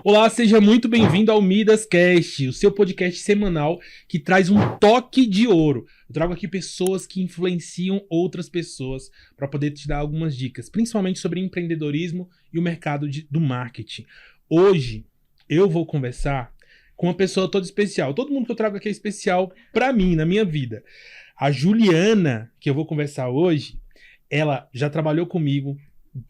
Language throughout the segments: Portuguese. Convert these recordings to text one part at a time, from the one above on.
Olá, seja muito bem-vindo ao MidasCast, o seu podcast semanal que traz um toque de ouro. Eu trago aqui pessoas que influenciam outras pessoas para poder te dar algumas dicas, principalmente sobre empreendedorismo e o mercado do marketing. Hoje eu vou conversar com uma pessoa toda especial. Todo mundo que eu trago aqui é especial para mim, na minha vida. A Juliana, que eu vou conversar hoje, ela já trabalhou comigo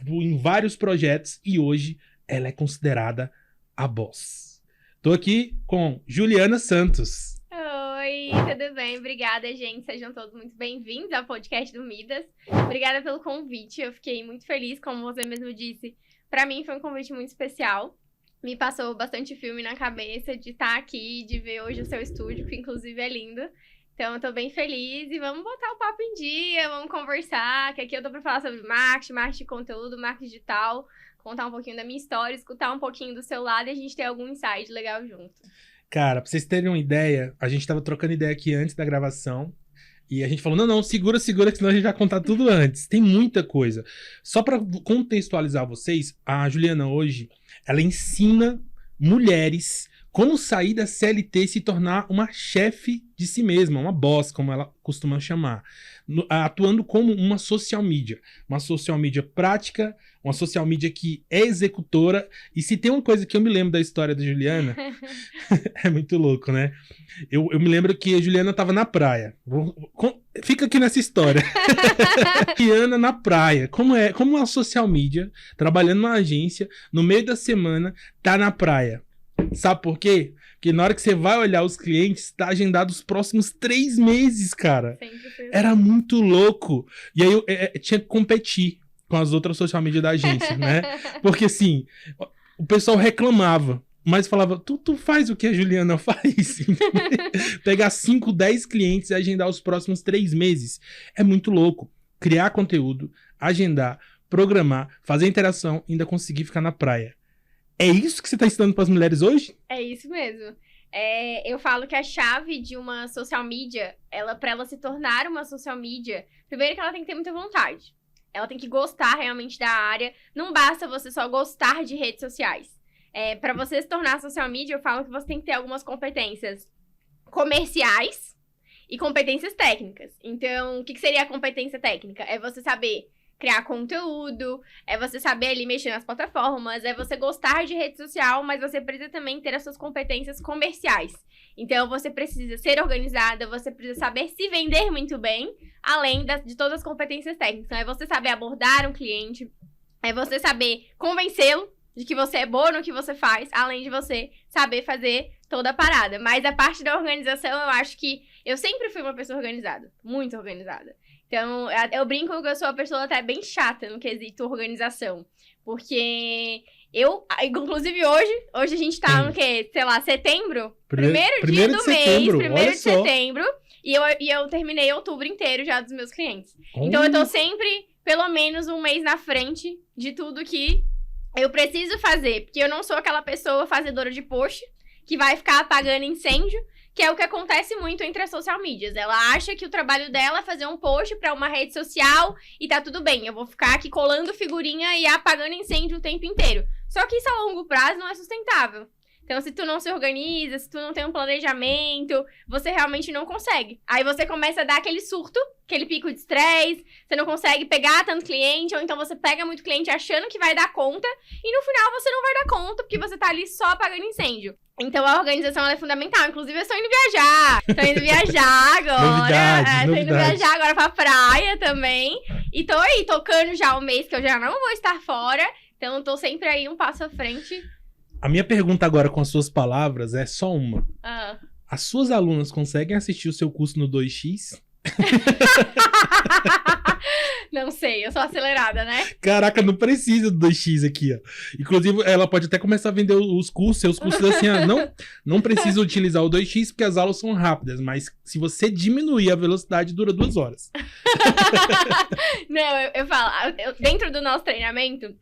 em vários projetos e hoje ela é considerada a boss. Tô aqui com Juliana Santos. Oi, tudo bem? Obrigada, gente. Sejam todos muito bem-vindos ao podcast do Midas. Obrigada pelo convite. Eu fiquei muito feliz, como você mesmo disse. Para mim foi um convite muito especial. Me passou bastante filme na cabeça de estar aqui, de ver hoje o seu estúdio, que inclusive é lindo. Então, eu tô bem feliz e vamos botar o papo em dia, vamos conversar, que aqui eu tô pra falar sobre marketing de conteúdo, marketing digital, contar um pouquinho da minha história, escutar um pouquinho do seu lado e a gente ter algum insight legal junto. Cara, pra vocês terem uma ideia, a gente tava trocando ideia aqui antes da gravação e a gente falou, não, segura, que senão a gente vai contar tudo antes. Tem muita coisa. Só pra contextualizar vocês, a Juliana hoje, ela ensina mulheres como sair da CLT e se tornar uma chefe de si mesma, uma boss, como ela costuma chamar. Atuando como uma social media prática, uma social media que é executora. E se tem uma coisa que eu me lembro da história da Juliana, é muito louco, né? Eu me lembro que a Juliana estava na praia. Fica aqui nessa história. Juliana na praia. Como uma social media, trabalhando numa agência, no meio da semana, tá na praia. Sabe por quê? Porque na hora que você vai olhar os clientes, tá agendado os próximos 3 meses, cara. Era muito louco. E aí eu tinha que competir com as outras social media da agência, né? Porque assim, o pessoal reclamava, mas falava, tu faz o que a Juliana faz? Pegar 5, 10 clientes e agendar os próximos 3 meses. É muito louco. Criar conteúdo, agendar, programar, fazer interação e ainda conseguir ficar na praia. É isso que você está ensinando para as mulheres hoje? É isso mesmo. Eu falo que a chave de uma social media, para ela se tornar uma social media, primeiro que ela tem que ter muita vontade. Ela tem que gostar realmente da área. Não basta você só gostar de redes sociais. Para você se tornar social media, eu falo que você tem que ter algumas competências comerciais e competências técnicas. Então, o que seria a competência técnica? É você saber criar conteúdo, é você saber ali mexer nas plataformas, é você gostar de rede social, mas você precisa também ter as suas competências comerciais. Então, você precisa ser organizada, você precisa saber se vender muito bem, além de todas as competências técnicas. Então, é você saber abordar um cliente, é você saber convencê-lo de que você é boa no que você faz, além de você saber fazer toda a parada. Mas a parte da organização, eu acho que eu sempre fui uma pessoa organizada, muito organizada. Então, eu brinco que eu sou uma pessoa até bem chata no quesito organização. Porque inclusive hoje a gente tá no quê? Sei lá, setembro? Primeiro dia do mês, 1º de setembro. E eu terminei outubro inteiro já dos meus clientes. Então, eu tô sempre, pelo menos, um mês na frente de tudo que eu preciso fazer. Porque eu não sou aquela pessoa fazedora de post que vai ficar apagando incêndio. Que é o que acontece muito entre as social medias. Ela acha que o trabalho dela é fazer um post pra uma rede social e tá tudo bem. Eu vou ficar aqui colando figurinha e apagando incêndio o tempo inteiro. Só que isso a longo prazo não é sustentável. Então, se tu não se organiza, se tu não tem um planejamento, você realmente não consegue. Aí você começa a dar aquele surto, aquele pico de estresse, você não consegue pegar tanto cliente, ou então você pega muito cliente achando que vai dar conta, e no final você não vai dar conta, porque você tá ali só apagando incêndio. Então, a organização ela é fundamental. Inclusive, eu estou indo viajar. Tô indo viajar agora. Tô indo viajar agora pra praia também. E tô aí, tocando já o mês que eu já não vou estar fora. Então, tô sempre aí um passo à frente. A minha pergunta agora com as suas palavras é só uma. As suas alunas conseguem assistir o seu curso no 2x? Não sei, eu sou acelerada, né? Caraca, não precisa do 2x aqui, ó. Inclusive, ela pode até começar a vender os cursos, seus cursos assim, não precisa utilizar o 2x porque as aulas são rápidas, mas se você diminuir a velocidade, dura 2 horas. Não, eu falo, dentro do nosso treinamento,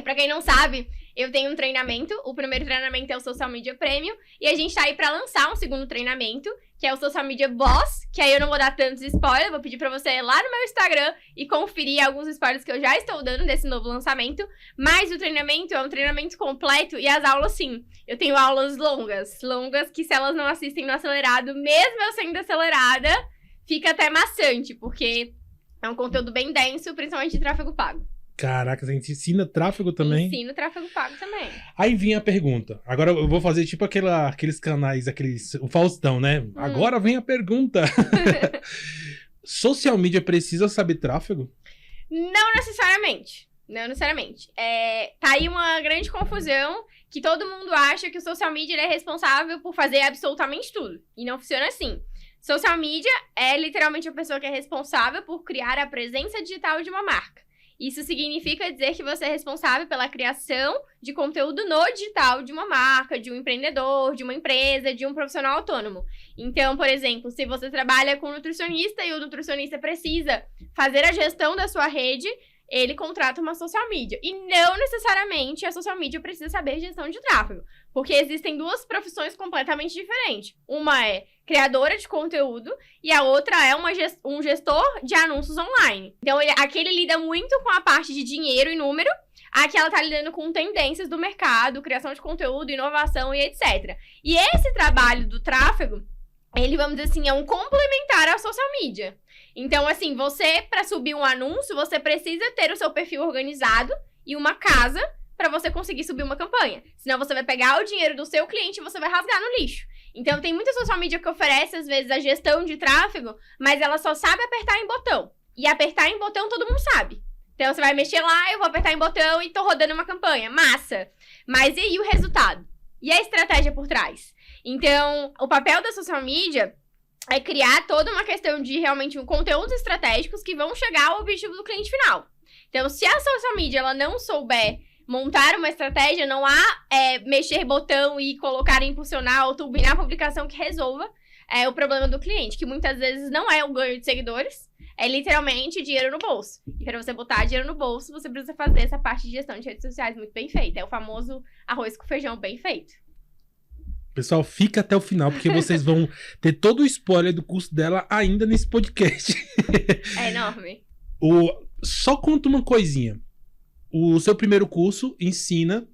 pra quem não sabe, eu tenho um treinamento, o primeiro treinamento é o Social Media Premium, e a gente tá aí pra lançar um segundo treinamento, que é o Social Media Boss, que aí eu não vou dar tantos spoilers, vou pedir pra você ir lá no meu Instagram e conferir alguns spoilers que eu já estou dando desse novo lançamento. Mas o treinamento é um treinamento completo e as aulas, sim, eu tenho aulas longas que se elas não assistem no acelerado, mesmo eu sendo acelerada, fica até maçante, porque é um conteúdo bem denso, principalmente de tráfego pago. Caraca, a gente ensina tráfego também? Ensino tráfego pago também. Aí vinha a pergunta. Agora eu vou fazer tipo aqueles canais, o Faustão, né? Agora vem a pergunta. Social media precisa saber tráfego? Não necessariamente. Não necessariamente. Tá aí uma grande confusão que todo mundo acha que o social media ele é responsável por fazer absolutamente tudo. E não funciona assim. Social media é literalmente a pessoa que é responsável por criar a presença digital de uma marca. Isso significa dizer que você é responsável pela criação de conteúdo no digital de uma marca, de um empreendedor, de uma empresa, de um profissional autônomo. Então, por exemplo, se você trabalha com nutricionista e o nutricionista precisa fazer a gestão da sua rede, ele contrata uma social media. E não necessariamente a social media precisa saber gestão de tráfego. Porque existem duas profissões completamente diferentes. Uma é criadora de conteúdo e a outra é um gestor de anúncios online. Então, aqui ele lida muito com a parte de dinheiro e número. Aqui ela tá lidando com tendências do mercado, criação de conteúdo, inovação e etc. E esse trabalho do tráfego, ele, vamos dizer assim, é um complementar à social media. Então, assim, você, para subir um anúncio, você precisa ter o seu perfil organizado e uma casa para você conseguir subir uma campanha. Senão você vai pegar o dinheiro do seu cliente e você vai rasgar no lixo. Então, tem muita social media que oferece, às vezes, a gestão de tráfego, mas ela só sabe apertar em botão. E apertar em botão todo mundo sabe. Então, você vai mexer lá, eu vou apertar em botão e tô rodando uma campanha. Massa! Mas e aí o resultado? E a estratégia por trás? Então, o papel da social media é criar toda uma questão de realmente conteúdos estratégicos que vão chegar ao objetivo do cliente final. Então, se a social media ela não souber montar uma estratégia, não há mexer botão e colocar impulsionar ou turbinar a publicação que resolva o problema do cliente, que muitas vezes não é o ganho de seguidores, é literalmente dinheiro no bolso. E para você botar dinheiro no bolso, você precisa fazer essa parte de gestão de redes sociais muito bem feita. É o famoso arroz com feijão bem feito. Pessoal, fica até o final, porque vocês vão ter todo o spoiler do curso dela ainda nesse podcast. É enorme. Só conta uma coisinha. O seu primeiro curso ensina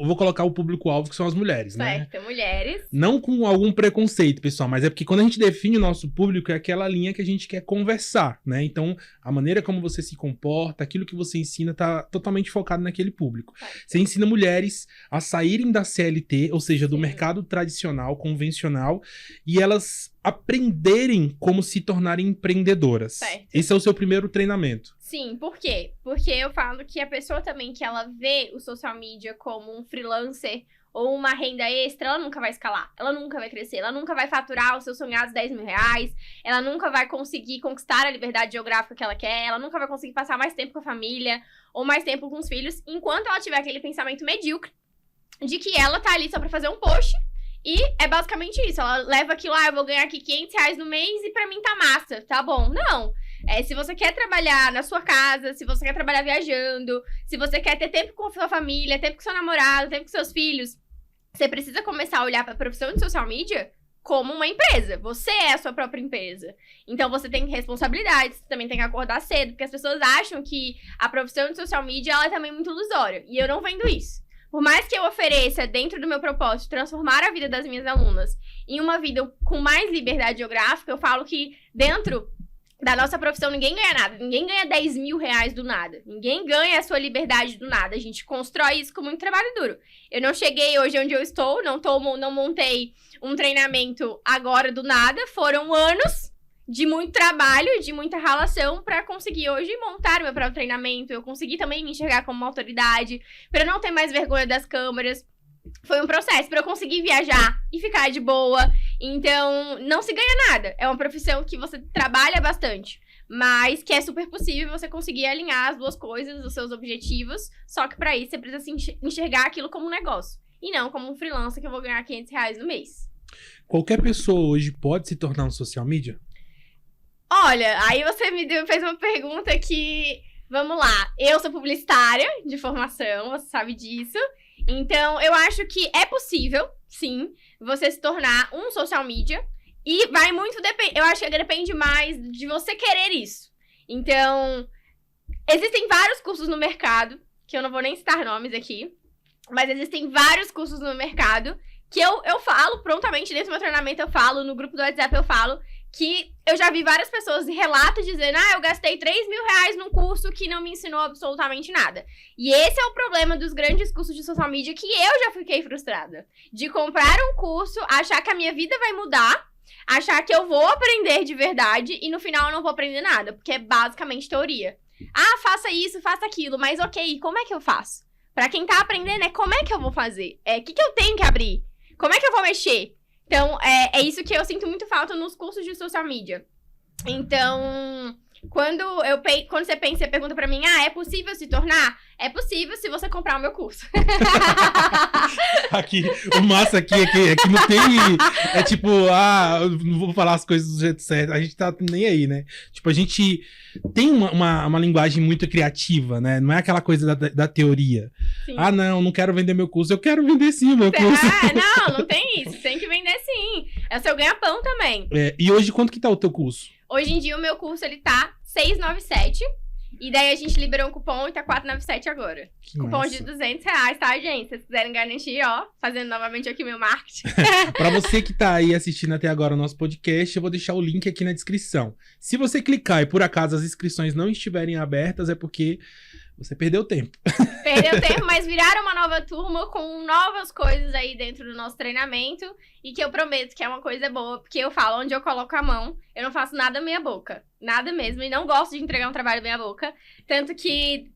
vou colocar o público-alvo, que são as mulheres, né? Certo, mulheres. Não com algum preconceito, pessoal, mas é porque quando a gente define o nosso público, é aquela linha que a gente quer conversar, né? Então, a maneira como você se comporta, aquilo que você ensina, tá totalmente focado naquele público. Certo. Você ensina mulheres a saírem da CLT, ou seja, do mercado tradicional, convencional, e elas aprenderem como se tornarem empreendedoras. Certo. Esse é o seu primeiro treinamento. Sim, por quê? Porque eu falo que a pessoa também que ela vê o social media como um freelancer ou uma renda extra, ela nunca vai escalar, ela nunca vai crescer, ela nunca vai faturar os seus sonhados 10 mil reais, ela nunca vai conseguir conquistar a liberdade geográfica que ela quer, ela nunca vai conseguir passar mais tempo com a família ou mais tempo com os filhos, enquanto ela tiver aquele pensamento medíocre de que ela tá ali só pra fazer um post. E é basicamente isso, ela leva aquilo, eu vou ganhar aqui 500 reais no mês e pra mim tá massa, tá bom. Não, se você quer trabalhar na sua casa, se você quer trabalhar viajando, se você quer ter tempo com a sua família, tempo com seu namorado, tempo com seus filhos, você precisa começar a olhar pra profissão de social media como uma empresa. Você é a sua própria empresa. Então você tem responsabilidades, você também tem que acordar cedo, porque as pessoas acham que a profissão de social media ela é também muito ilusória. E eu não vendo isso. Por mais que eu ofereça, dentro do meu propósito, transformar a vida das minhas alunas em uma vida com mais liberdade geográfica, eu falo que dentro da nossa profissão ninguém ganha nada. Ninguém ganha 10 mil reais do nada. Ninguém ganha a sua liberdade do nada. A gente constrói isso com muito trabalho duro. Eu não cheguei hoje onde eu estou, não montei um treinamento agora do nada. Foram anos de muito trabalho, de muita relação para conseguir hoje montar meu próprio treinamento. Eu consegui também me enxergar como uma autoridade, para não ter mais vergonha das câmeras. Foi um processo para eu conseguir viajar e ficar de boa. Então, não se ganha nada. É uma profissão que você trabalha bastante, mas que é super possível você conseguir alinhar as duas coisas, os seus objetivos. Só que para isso você precisa enxergar aquilo como um negócio e não como um freelancer que eu vou ganhar 500 reais no mês. Qualquer pessoa hoje pode se tornar um social media? Olha, aí você fez uma pergunta que... Vamos lá, eu sou publicitária de formação, você sabe disso. Então, eu acho que é possível, sim, você se tornar um social media. E vai muito, eu acho que depende mais de você querer isso. Então, existem vários cursos no mercado, que eu não vou nem citar nomes aqui, mas existem vários cursos no mercado que eu falo prontamente dentro do meu treinamento, eu falo, no grupo do WhatsApp eu falo, que eu já vi várias pessoas em relato dizendo, eu gastei 3 mil reais num curso que não me ensinou absolutamente nada. E esse é o problema dos grandes cursos de social media, que eu já fiquei frustrada. De comprar um curso, achar que a minha vida vai mudar, achar que eu vou aprender de verdade, e no final eu não vou aprender nada, porque é basicamente teoria. Faça isso, faça aquilo, mas ok, como é que eu faço? Pra quem tá aprendendo, como é que eu vou fazer? O que eu tenho que abrir? Como é que eu vou mexer? Então, é isso que eu sinto muito falta nos cursos de social media. Então, quando você pergunta pra mim, é possível se tornar? É possível se você comprar o meu curso. Aqui, o massa aqui é que não tem... É tipo, não vou falar as coisas do jeito certo. A gente tá nem aí, né? Tipo, a gente tem uma linguagem muito criativa, né? Não é aquela coisa da teoria. Sim. Não quero vender meu curso. Eu quero vender sim o meu curso. Não tem isso. Tem que vender sim. É o seu ganha-pão também. E hoje, quanto que tá o teu curso? Hoje em dia, o meu curso, ele tá R$697. E daí a gente liberou um cupom e tá R$497 agora. Que cupom massa. de R$200, tá, gente? Se vocês quiserem garantir, fazendo novamente aqui meu marketing. Pra você que tá aí assistindo até agora o nosso podcast, eu vou deixar o link aqui na descrição. Se você clicar e por acaso as inscrições não estiverem abertas, é porque você perdeu tempo. Perdeu tempo, mas viraram uma nova turma com novas coisas aí dentro do nosso treinamento. E que eu prometo que é uma coisa boa, porque eu falo, onde eu coloco a mão, eu não faço nada meia boca. Nada mesmo, e não gosto de entregar um trabalho meia boca. Tanto que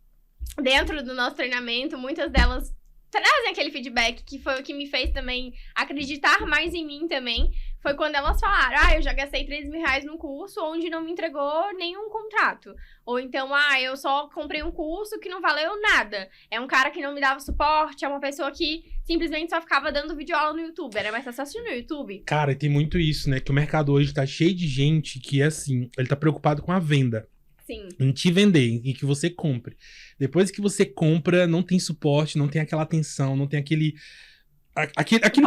dentro do nosso treinamento, muitas delas trazem aquele feedback que foi o que me fez também acreditar mais em mim também. Foi quando elas falaram, eu já gastei 3 mil reais num curso onde não me entregou nenhum contrato. Ou então, eu só comprei um curso que não valeu nada. É um cara que não me dava suporte, é uma pessoa que simplesmente só ficava dando videoaula no YouTube. Era mais fácil assistir no YouTube. Cara, e tem muito isso, né? Que o mercado hoje tá cheio de gente que, assim, ele tá preocupado com a venda. Sim. Em te vender, em que você compre. Depois que você compra, não tem suporte, não tem aquela atenção, não tem aquilo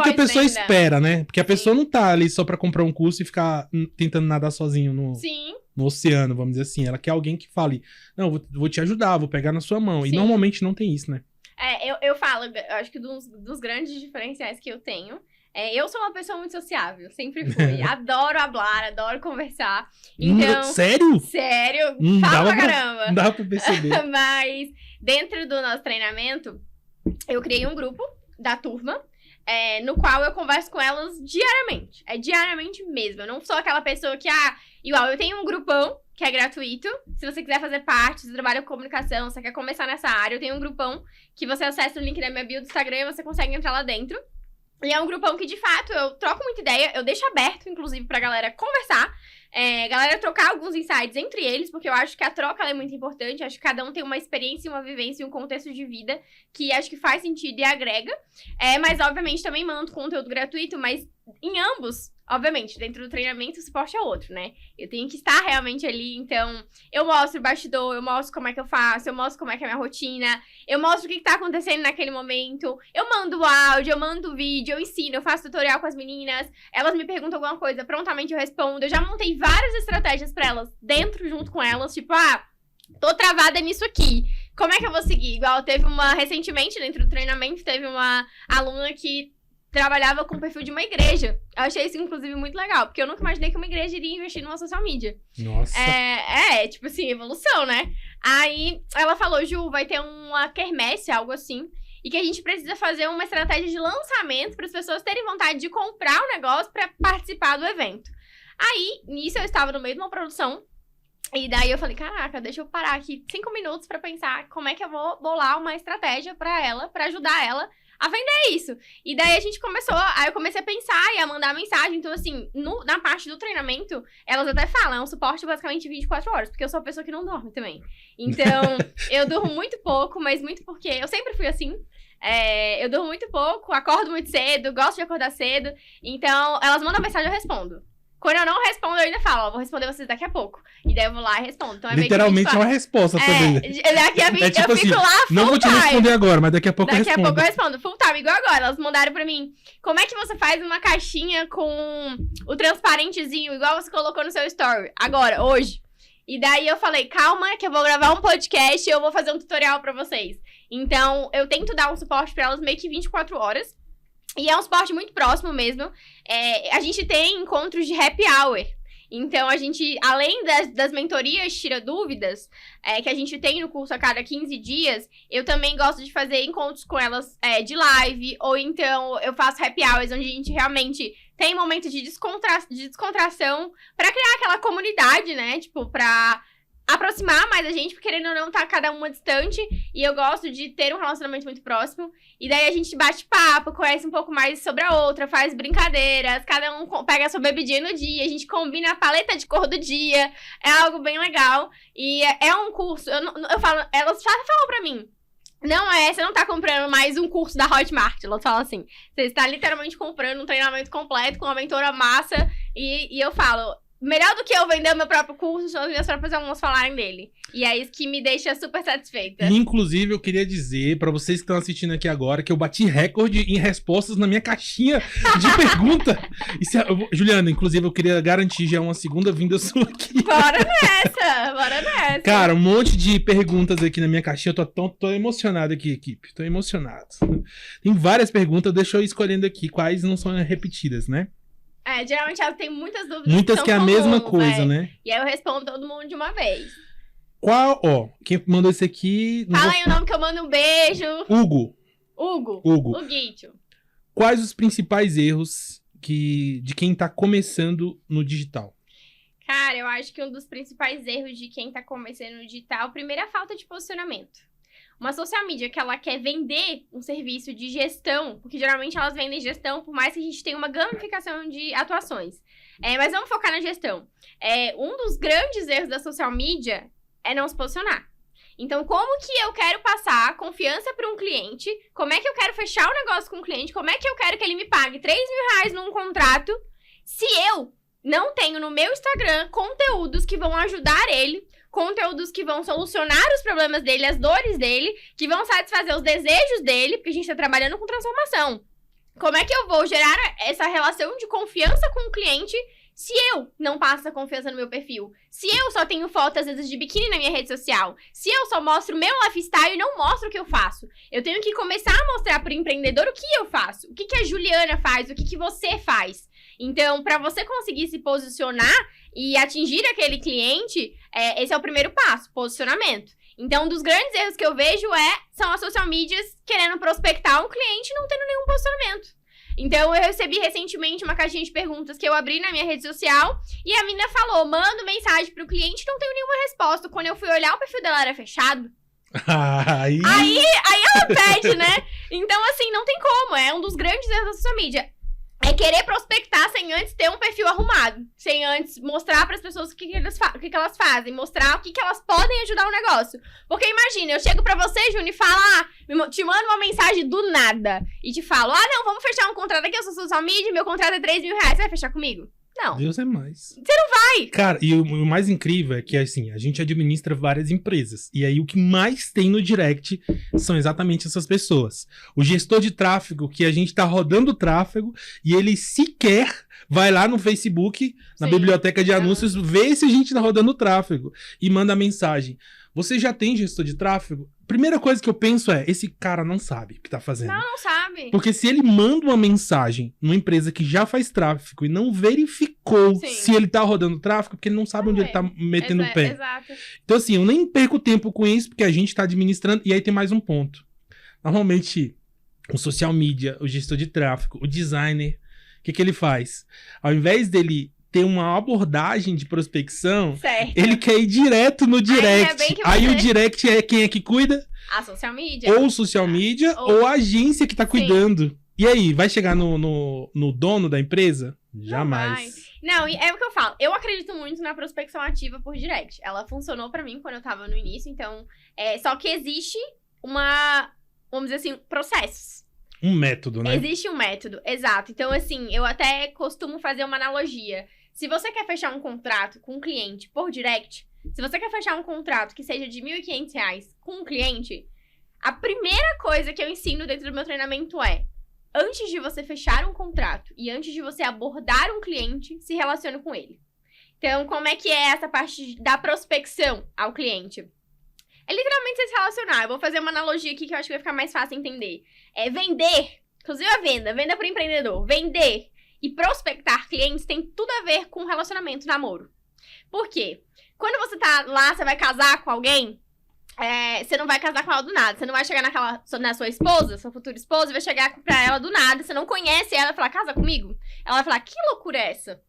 que a pessoa espera, né? Porque a pessoa não tá ali só pra comprar um curso e ficar tentando nadar sozinho no oceano, vamos dizer assim. Ela quer alguém que fale, não, vou te ajudar, vou pegar na sua mão. Sim. E normalmente não tem isso, né? Eu falo, eu acho que dos grandes diferenciais que eu tenho, eu sou uma pessoa muito sociável, sempre fui. Adoro hablar, adoro conversar. Então, sério? Sério, falo pra caramba. Não dá pra perceber. Mas, dentro do nosso treinamento, eu criei um grupo da turma, no qual eu converso com elas diariamente. É diariamente mesmo. Eu não sou aquela pessoa que, igual, eu tenho um grupão que é gratuito. Se você quiser fazer parte, você trabalha com comunicação, você quer começar nessa área, eu tenho um grupão que você acessa o link da minha bio do Instagram e você consegue entrar lá dentro. E é um grupão que, de fato, eu troco muita ideia, eu deixo aberto, inclusive, pra galera conversar. Galera trocar alguns insights entre eles, porque eu acho que a troca ela é muito importante. Acho que cada um tem uma experiência, uma vivência e um contexto de vida que acho que faz sentido e agrega. Mas, obviamente, também mando conteúdo gratuito, mas em ambos, obviamente, dentro do treinamento, o suporte é outro, né? Eu tenho que estar realmente ali, então eu mostro o bastidor, eu mostro como é que eu faço, eu mostro como é que é a minha rotina, eu mostro o que tá acontecendo naquele momento, eu mando áudio, eu mando vídeo, eu ensino, eu faço tutorial com as meninas, elas me perguntam alguma coisa, prontamente eu respondo, eu já montei várias estratégias pra elas, dentro, junto com elas, tipo, tô travada nisso aqui, como é que eu vou seguir? Igual, recentemente, dentro do treinamento, teve uma aluna que trabalhava com o perfil de uma igreja. Eu achei isso, inclusive, muito legal, porque eu nunca imaginei que uma igreja iria investir numa social media. Nossa. Tipo assim, evolução, né? Aí, ela falou, Ju, vai ter uma quermesse, algo assim, e que a gente precisa fazer uma estratégia de lançamento para as pessoas terem vontade de comprar o negócio para participar do evento. Aí, nisso, eu estava no meio de uma produção, e daí eu falei, caraca, deixa eu parar aqui 5 minutos para pensar como é que eu vou bolar uma estratégia para ela, para ajudar ela a vender isso. E daí a gente aí eu comecei a pensar e a mandar mensagem. Então, assim, na parte do treinamento, elas até falam, é um suporte basicamente 24 horas, porque eu sou a pessoa que não dorme também. Então, eu durmo muito pouco, mas muito porque eu sempre fui assim. Eu durmo muito pouco, acordo muito cedo, gosto de acordar cedo. Então, elas mandam mensagem, eu respondo. Quando eu não respondo, respondo, eu ainda falo, ó, vou responder vocês daqui a pouco. E daí eu vou lá e respondo. Então, literalmente é uma resposta também. Daqui a 20, é tipo eu fico assim, lá full não vou te responder agora, mas daqui a pouco eu respondo. Daqui a pouco eu respondo, full time, igual agora. Elas mandaram pra mim, como é que você faz uma caixinha com o transparentezinho, igual você colocou no seu story? Agora, hoje. E daí eu falei, calma, que eu vou gravar um podcast e eu vou fazer um tutorial pra vocês. Então, eu tento dar um suporte pra elas meio que 24 horas. E é um suporte muito próximo mesmo. A gente tem encontros de happy hour. Então, a gente, além das mentorias tira dúvidas, que a gente tem no curso a cada 15 dias, eu também gosto de fazer encontros com elas de live, ou então eu faço happy hours, onde a gente realmente tem momento de descontração pra criar aquela comunidade, né? Tipo, pra aproximar mais a gente, porque querendo ou não, tá cada uma distante. E eu gosto de ter um relacionamento muito próximo. E daí a gente bate papo, conhece um pouco mais sobre a outra, faz brincadeiras, cada um pega a sua bebidinha no dia, a gente combina a paleta de cor do dia. É algo bem legal. E é um curso, eu falo, elas falam pra mim, você não tá comprando mais um curso da Hotmart. Elas falam assim, você está literalmente comprando um treinamento completo com uma mentora massa. E eu falo, melhor do que eu vender o meu próprio curso são as minhas próprias alunas falarem dele. E é isso que me deixa super satisfeita. Inclusive, eu queria dizer pra vocês que estão assistindo aqui agora que eu bati recorde em respostas na minha caixinha de pergunta. Juliana, inclusive, eu queria garantir já uma segunda vinda sua aqui. Bora nessa! Cara, um monte de perguntas aqui na minha caixinha. Eu tô emocionado aqui, equipe. Tô emocionado. Tem várias perguntas, deixa eu ir escolhendo aqui quais não são repetidas, né? Geralmente ela tem muitas dúvidas. Muitas que é a mesma coisa, né? E aí eu respondo todo mundo de uma vez. Quem mandou esse aqui... Fala aí o nome que eu mando um beijo. Hugo. O Guito. Quais os principais erros de quem tá começando no digital? Cara, eu acho que um dos principais erros de quem tá começando no digital, primeiro é a falta de posicionamento. Uma social media que ela quer vender um serviço de gestão, porque geralmente elas vendem gestão, por mais que a gente tenha uma gamificação de atuações. Mas vamos focar na gestão. Um dos grandes erros da social media é não se posicionar. Então, como que eu quero passar confiança para um cliente? Como é que eu quero fechar o negócio com o cliente? Como é que eu quero que ele me pague R$3.000 num contrato se eu não tenho no meu Instagram conteúdos que vão ajudar ele, conteúdos que vão solucionar os problemas dele, as dores dele, que vão satisfazer os desejos dele, porque a gente tá trabalhando com transformação. Como é que eu vou gerar essa relação de confiança com o cliente se eu não passo essa confiança no meu perfil? Se eu só tenho fotos, às vezes, de biquíni na minha rede social? Se eu só mostro o meu lifestyle e não mostro o que eu faço? Eu tenho que começar a mostrar pro empreendedor o que eu faço. O que a Juliana faz, o que você faz. Então, para você conseguir se posicionar e atingir aquele cliente, esse é o primeiro passo, posicionamento. Então, um dos grandes erros que eu vejo são as social medias querendo prospectar um cliente e não tendo nenhum posicionamento. Então, eu recebi recentemente uma caixinha de perguntas que eu abri na minha rede social e a menina falou, mando mensagem pro cliente, não tenho nenhuma resposta. Quando eu fui olhar, o perfil dela era fechado. Aí ela pede, né? Então, assim, não tem como. É um dos grandes erros da social media. É querer prospectar sem antes ter um perfil arrumado. Sem antes mostrar para as pessoas o que elas fazem. Mostrar o que elas podem ajudar o negócio. Porque imagina, eu chego pra você, Júnior, e falo, te mando uma mensagem do nada. E te falo, não, vamos fechar um contrato aqui, eu sou social media, meu contrato é R$3.000. Você vai fechar comigo? Não. Deus é mais. Você não vai! Cara, e o mais incrível é que, assim, a gente administra várias empresas. E aí o que mais tem no direct são exatamente essas pessoas. O gestor de tráfego, que a gente tá rodando o tráfego e ele sequer vai lá no Facebook, na biblioteca de anúncios, vê se a gente tá rodando o tráfego e manda mensagem. Você já tem gestor de tráfego? Primeira coisa que eu penso esse cara não sabe o que tá fazendo. Não sabe. Porque se ele manda uma mensagem numa empresa que já faz tráfego e não verificou se ele tá rodando tráfego, porque ele não sabe onde ele tá metendo o pé. Exato. Então, assim, eu nem perco tempo com isso, porque a gente tá administrando. E aí tem mais um ponto. Normalmente, o social media, o gestor de tráfego, o designer, o que ele faz? Ao invés dele ter uma abordagem de prospecção, ele quer ir direto no direct. Aí o direct é quem é que cuida? A social media. Ou social media, ou a agência que tá cuidando. E aí, vai chegar no dono da empresa? Jamais. Não, é o que eu falo. Eu acredito muito na prospecção ativa por direct. Ela funcionou pra mim quando eu tava no início, então... só que existe vamos dizer assim, processos. Um método, né? Existe um método, exato. Então, assim, eu até costumo fazer uma analogia. Se você quer fechar um contrato com um cliente por direct, se você quer fechar um contrato que seja de R$ 1.500 com um cliente, a primeira coisa que eu ensino dentro do meu treinamento é: antes de você fechar um contrato e antes de você abordar um cliente, se relacione com ele. Então, como é que é essa parte da prospecção ao cliente? É literalmente você se relacionar. Eu vou fazer uma analogia aqui que eu acho que vai ficar mais fácil entender. É vender, inclusive a venda para o empreendedor. Vender e prospectar clientes tem tudo a ver com relacionamento, namoro. Por quê? Quando você tá lá, você vai casar com alguém, você não vai casar com ela do nada. Você não vai chegar na sua esposa, sua futura esposa, e vai chegar pra ela do nada. Você não conhece ela e falar, casa comigo? Ela vai falar, que loucura é essa?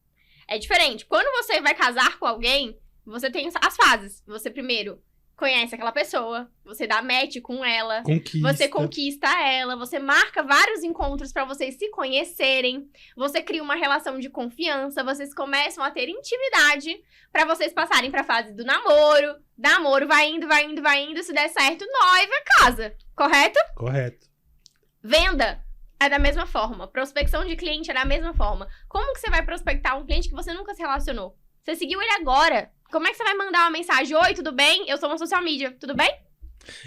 É diferente. Quando você vai casar com alguém, você tem as fases. Você primeiro conhece aquela pessoa, você dá match com ela, você conquista ela, você marca vários encontros pra vocês se conhecerem, você cria uma relação de confiança, vocês começam a ter intimidade pra vocês passarem pra fase do namoro, vai indo, se der certo, noiva, casa, correto? Correto. Venda é da mesma forma, prospecção de cliente é da mesma forma. Como que você vai prospectar um cliente que você nunca se relacionou? Você seguiu ele agora. Como é que você vai mandar uma mensagem? Oi, tudo bem? Eu sou uma social media, tudo bem?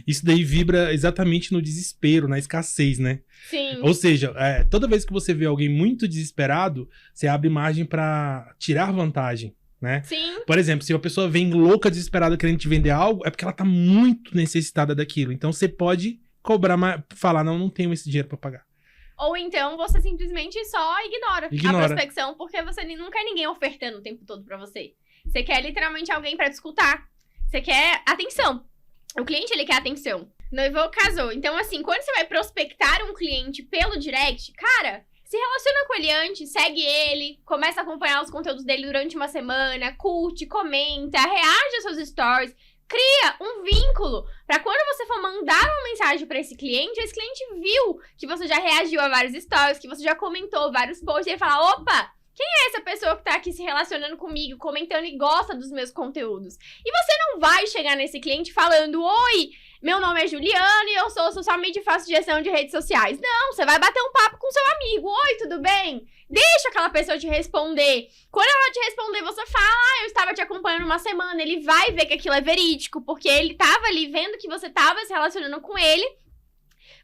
Isso daí vibra exatamente no desespero, na escassez, né? Sim. Ou seja, toda vez que você vê alguém muito desesperado, você abre margem pra tirar vantagem, né? Sim. Por exemplo, se uma pessoa vem louca, desesperada, querendo te vender algo, é porque ela tá muito necessitada daquilo. Então você pode cobrar, falar, não tenho esse dinheiro pra pagar. Ou então você simplesmente só ignora a prospecção, porque você não quer ninguém ofertando o tempo todo pra você. Você quer literalmente alguém pra te escutar. Você quer atenção. O cliente, ele quer atenção. Noivou, casou. Então, assim, quando você vai prospectar um cliente pelo direct, cara, se relaciona com ele antes, segue ele, começa a acompanhar os conteúdos dele durante uma semana, curte, comenta, reage aos seus stories, cria um vínculo pra quando você for mandar uma mensagem pra esse cliente viu que você já reagiu a vários stories, que você já comentou vários posts, e ele fala, opa, quem é essa pessoa que tá aqui se relacionando comigo, comentando e gosta dos meus conteúdos? E você não vai chegar nesse cliente falando, oi, meu nome é Juliana e eu sou social media e faço gestão de redes sociais. Não, você vai bater um papo com seu amigo. Oi, tudo bem? Deixa aquela pessoa te responder. Quando ela te responder, você fala, eu estava te acompanhando uma semana. Ele vai ver que aquilo é verídico, porque ele tava ali vendo que você tava se relacionando com ele.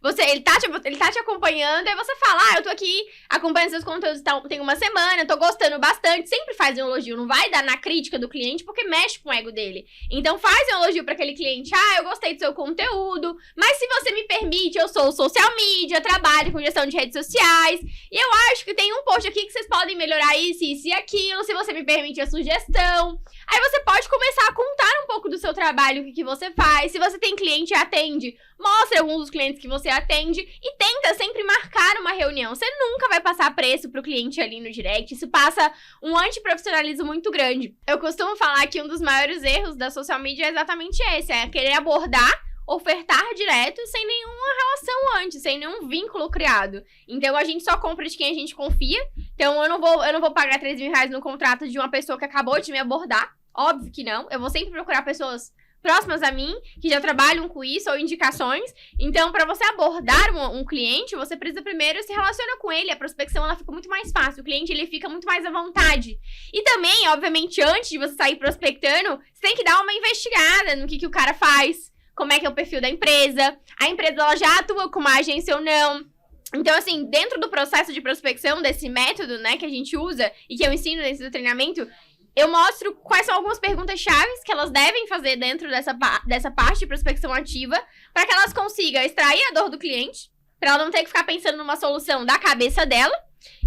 Ele tá te acompanhando, aí você fala, eu tô aqui acompanhando seus conteúdos tem uma semana, tô gostando bastante. Sempre faz um elogio, não vai dar na crítica do cliente, porque mexe com o ego dele. Então faz um elogio pra aquele cliente, eu gostei do seu conteúdo, mas se você me permite, eu sou social media, trabalho com gestão de redes sociais, e eu acho que tem um post aqui que vocês podem melhorar isso e aquilo, se você me permite a sugestão. Aí você pode começar a contar um pouco do seu trabalho, o que você faz. Se você tem cliente e atende, mostre alguns dos clientes que você atende e tenta sempre marcar uma reunião. Você nunca vai passar preço pro cliente ali no direct. Isso passa um antiprofissionalismo muito grande. Eu costumo falar que um dos maiores erros da social media é exatamente esse. É querer abordar, ofertar direto sem nenhuma relação antes, sem nenhum vínculo criado. Então a gente só compra de quem a gente confia. Então eu não vou pagar R$3.000 no contrato de uma pessoa que acabou de me abordar. Óbvio que não. Eu vou sempre procurar pessoas próximas a mim, que já trabalham com isso, ou indicações. Então, para você abordar um cliente, você precisa primeiro se relacionar com ele. A prospecção, ela fica muito mais fácil. O cliente, ele fica muito mais à vontade. E também, obviamente, antes de você sair prospectando, você tem que dar uma investigada no que o cara faz, como é que é o perfil da empresa, a empresa, ela já atua com uma agência ou não. Então, assim, dentro do processo de prospecção, desse método, né, que a gente usa e que eu ensino dentro do treinamento, eu mostro quais são algumas perguntas chaves que elas devem fazer dentro dessa parte de prospecção ativa para que elas consigam extrair a dor do cliente, para ela não ter que ficar pensando numa solução da cabeça dela.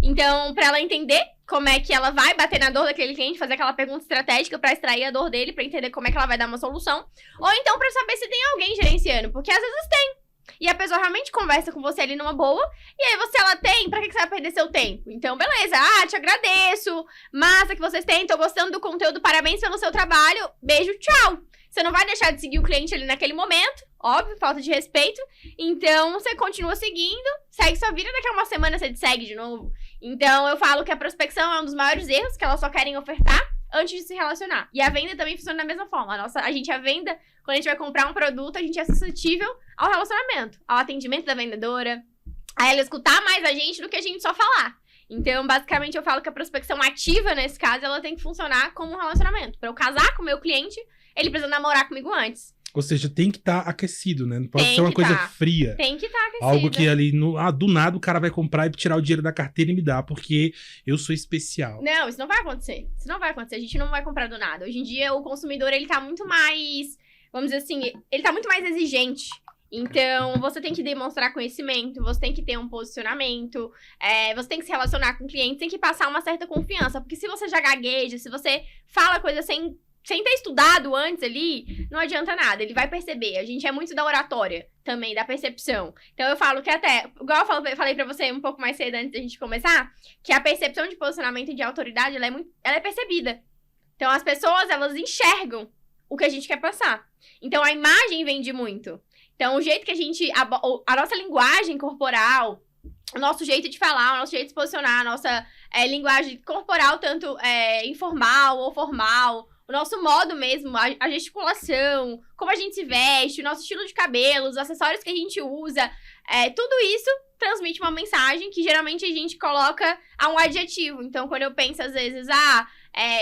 Então, para ela entender como é que ela vai bater na dor daquele cliente, fazer aquela pergunta estratégica para extrair a dor dele, para entender como é que ela vai dar uma solução. Ou então para saber se tem alguém gerenciando, porque às vezes tem. E a pessoa realmente conversa com você ali numa boa. E aí, se ela tem, pra que você vai perder seu tempo? Então, beleza. Te agradeço. Massa que vocês têm. Tô gostando do conteúdo. Parabéns pelo seu trabalho. Beijo, tchau. Você não vai deixar de seguir o cliente ali naquele momento. Óbvio, falta de respeito. Então, você continua seguindo. Segue sua vida. Daqui a uma semana você te segue de novo. Então, eu falo que a prospecção é um dos maiores erros, que elas só querem ofertar antes de se relacionar. E a venda também funciona da mesma forma. A venda, quando a gente vai comprar um produto, a gente é suscetível ao relacionamento, ao atendimento da vendedora, a ela escutar mais a gente do que a gente só falar. Então, basicamente, eu falo que a prospecção ativa, nesse caso, ela tem que funcionar como um relacionamento. Pra eu casar com o meu cliente, ele precisa namorar comigo antes. Ou seja, tem que estar aquecido, né? Não pode Tem ser uma que coisa tá. fria. Tem que estar aquecido. Algo que ali, do nada, o cara vai comprar e tirar o dinheiro da carteira e me dar, porque eu sou especial. Não, isso não vai acontecer. Isso não vai acontecer. A gente não vai comprar do nada. Hoje em dia, o consumidor, ele tá muito mais... Vamos dizer assim, ele tá muito mais exigente. Então, você tem que demonstrar conhecimento, você tem que ter um posicionamento, você tem que se relacionar com o cliente, tem que passar uma certa confiança. Porque se você já gagueja, se você fala coisa sem ter estudado antes ali, não adianta nada. Ele vai perceber. A gente é muito da oratória também, da percepção. Então, eu falo que até... Igual eu falei pra você um pouco mais cedo antes da gente começar, que a percepção de posicionamento e de autoridade, ela é percebida. Então, as pessoas, elas enxergam o que a gente quer passar. Então, a imagem vende muito. Então, o jeito que a gente... A nossa linguagem corporal, o nosso jeito de falar, o nosso jeito de se posicionar, a nossa linguagem corporal, tanto informal ou formal, o nosso modo mesmo, a gesticulação, como a gente se veste, o nosso estilo de cabelo, os acessórios que a gente usa, tudo isso transmite uma mensagem que geralmente a gente coloca a um adjetivo. Então, quando eu penso, às vezes,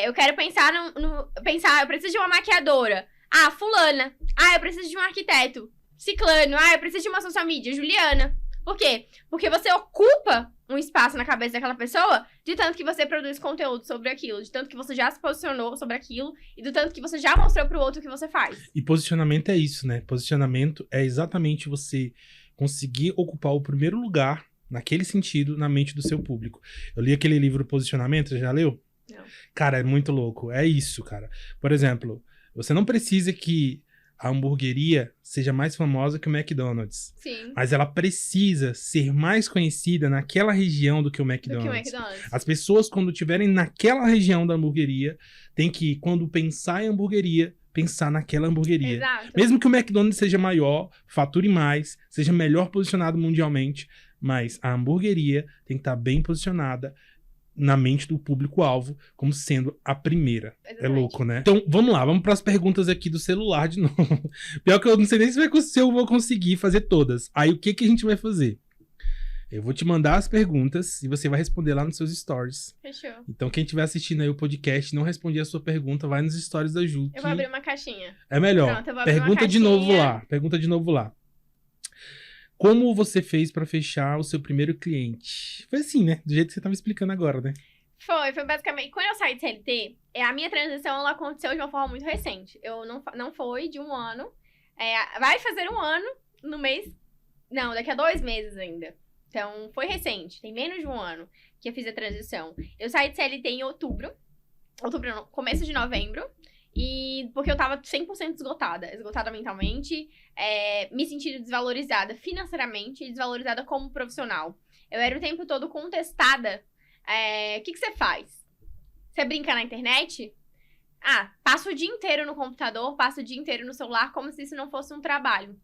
eu quero pensar eu preciso de uma maquiadora. Fulana. Eu preciso de um arquiteto. Ciclano. Eu preciso de uma social media. Juliana. Por quê? Porque você ocupa um espaço na cabeça daquela pessoa de tanto que você produz conteúdo sobre aquilo, de tanto que você já se posicionou sobre aquilo e do tanto que você já mostrou pro outro o que você faz. E posicionamento é isso, né? Posicionamento é exatamente você conseguir ocupar o primeiro lugar, naquele sentido, na mente do seu público. Eu li aquele livro Posicionamento, você já leu? Não. Cara, é muito louco. É isso, cara. Por exemplo, você não precisa que a hamburgueria seja mais famosa que o McDonald's. Sim. Mas ela precisa ser mais conhecida naquela região do que o McDonald's. As pessoas, quando estiverem naquela região da hamburgueria, tem que, quando pensar em hamburgueria, pensar naquela hamburgueria. Exato. Mesmo que o McDonald's seja maior, fature mais, seja melhor posicionado mundialmente, mas a hamburgueria tem que estar bem posicionada na mente do público-alvo, como sendo a primeira. Exatamente. É louco, né? Então, vamos lá, vamos para as perguntas aqui do celular de novo. Pior que eu não sei nem se eu vou conseguir fazer todas. Aí, o que a gente vai fazer? Eu vou te mandar as perguntas e você vai responder lá nos seus stories. Fechou. Então, quem estiver assistindo aí o podcast e não responder a sua pergunta, vai nos stories da Ju. Eu vou abrir uma caixinha. É melhor. Pronto, eu vou abrir uma Pergunta de caixinha. novo lá. Pergunta de novo lá. Como você fez pra fechar o seu primeiro cliente? Foi assim, né? Do jeito que você tava explicando agora, né? Foi basicamente... Quando eu saí de CLT, a minha transição, ela aconteceu de uma forma muito recente. Eu não foi de um ano. Vai fazer um ano no mês... Não, daqui a 2 meses ainda. Então, foi recente. Tem menos de um ano que eu fiz a transição. Eu saí de CLT em outubro. Não, começo de novembro. E porque eu tava 100% esgotada mentalmente, me sentindo desvalorizada financeiramente e desvalorizada como profissional. Eu era o tempo todo contestada. O que você faz? Você brinca na internet? Passa o dia inteiro no computador, passa o dia inteiro no celular, como se isso não fosse um trabalho.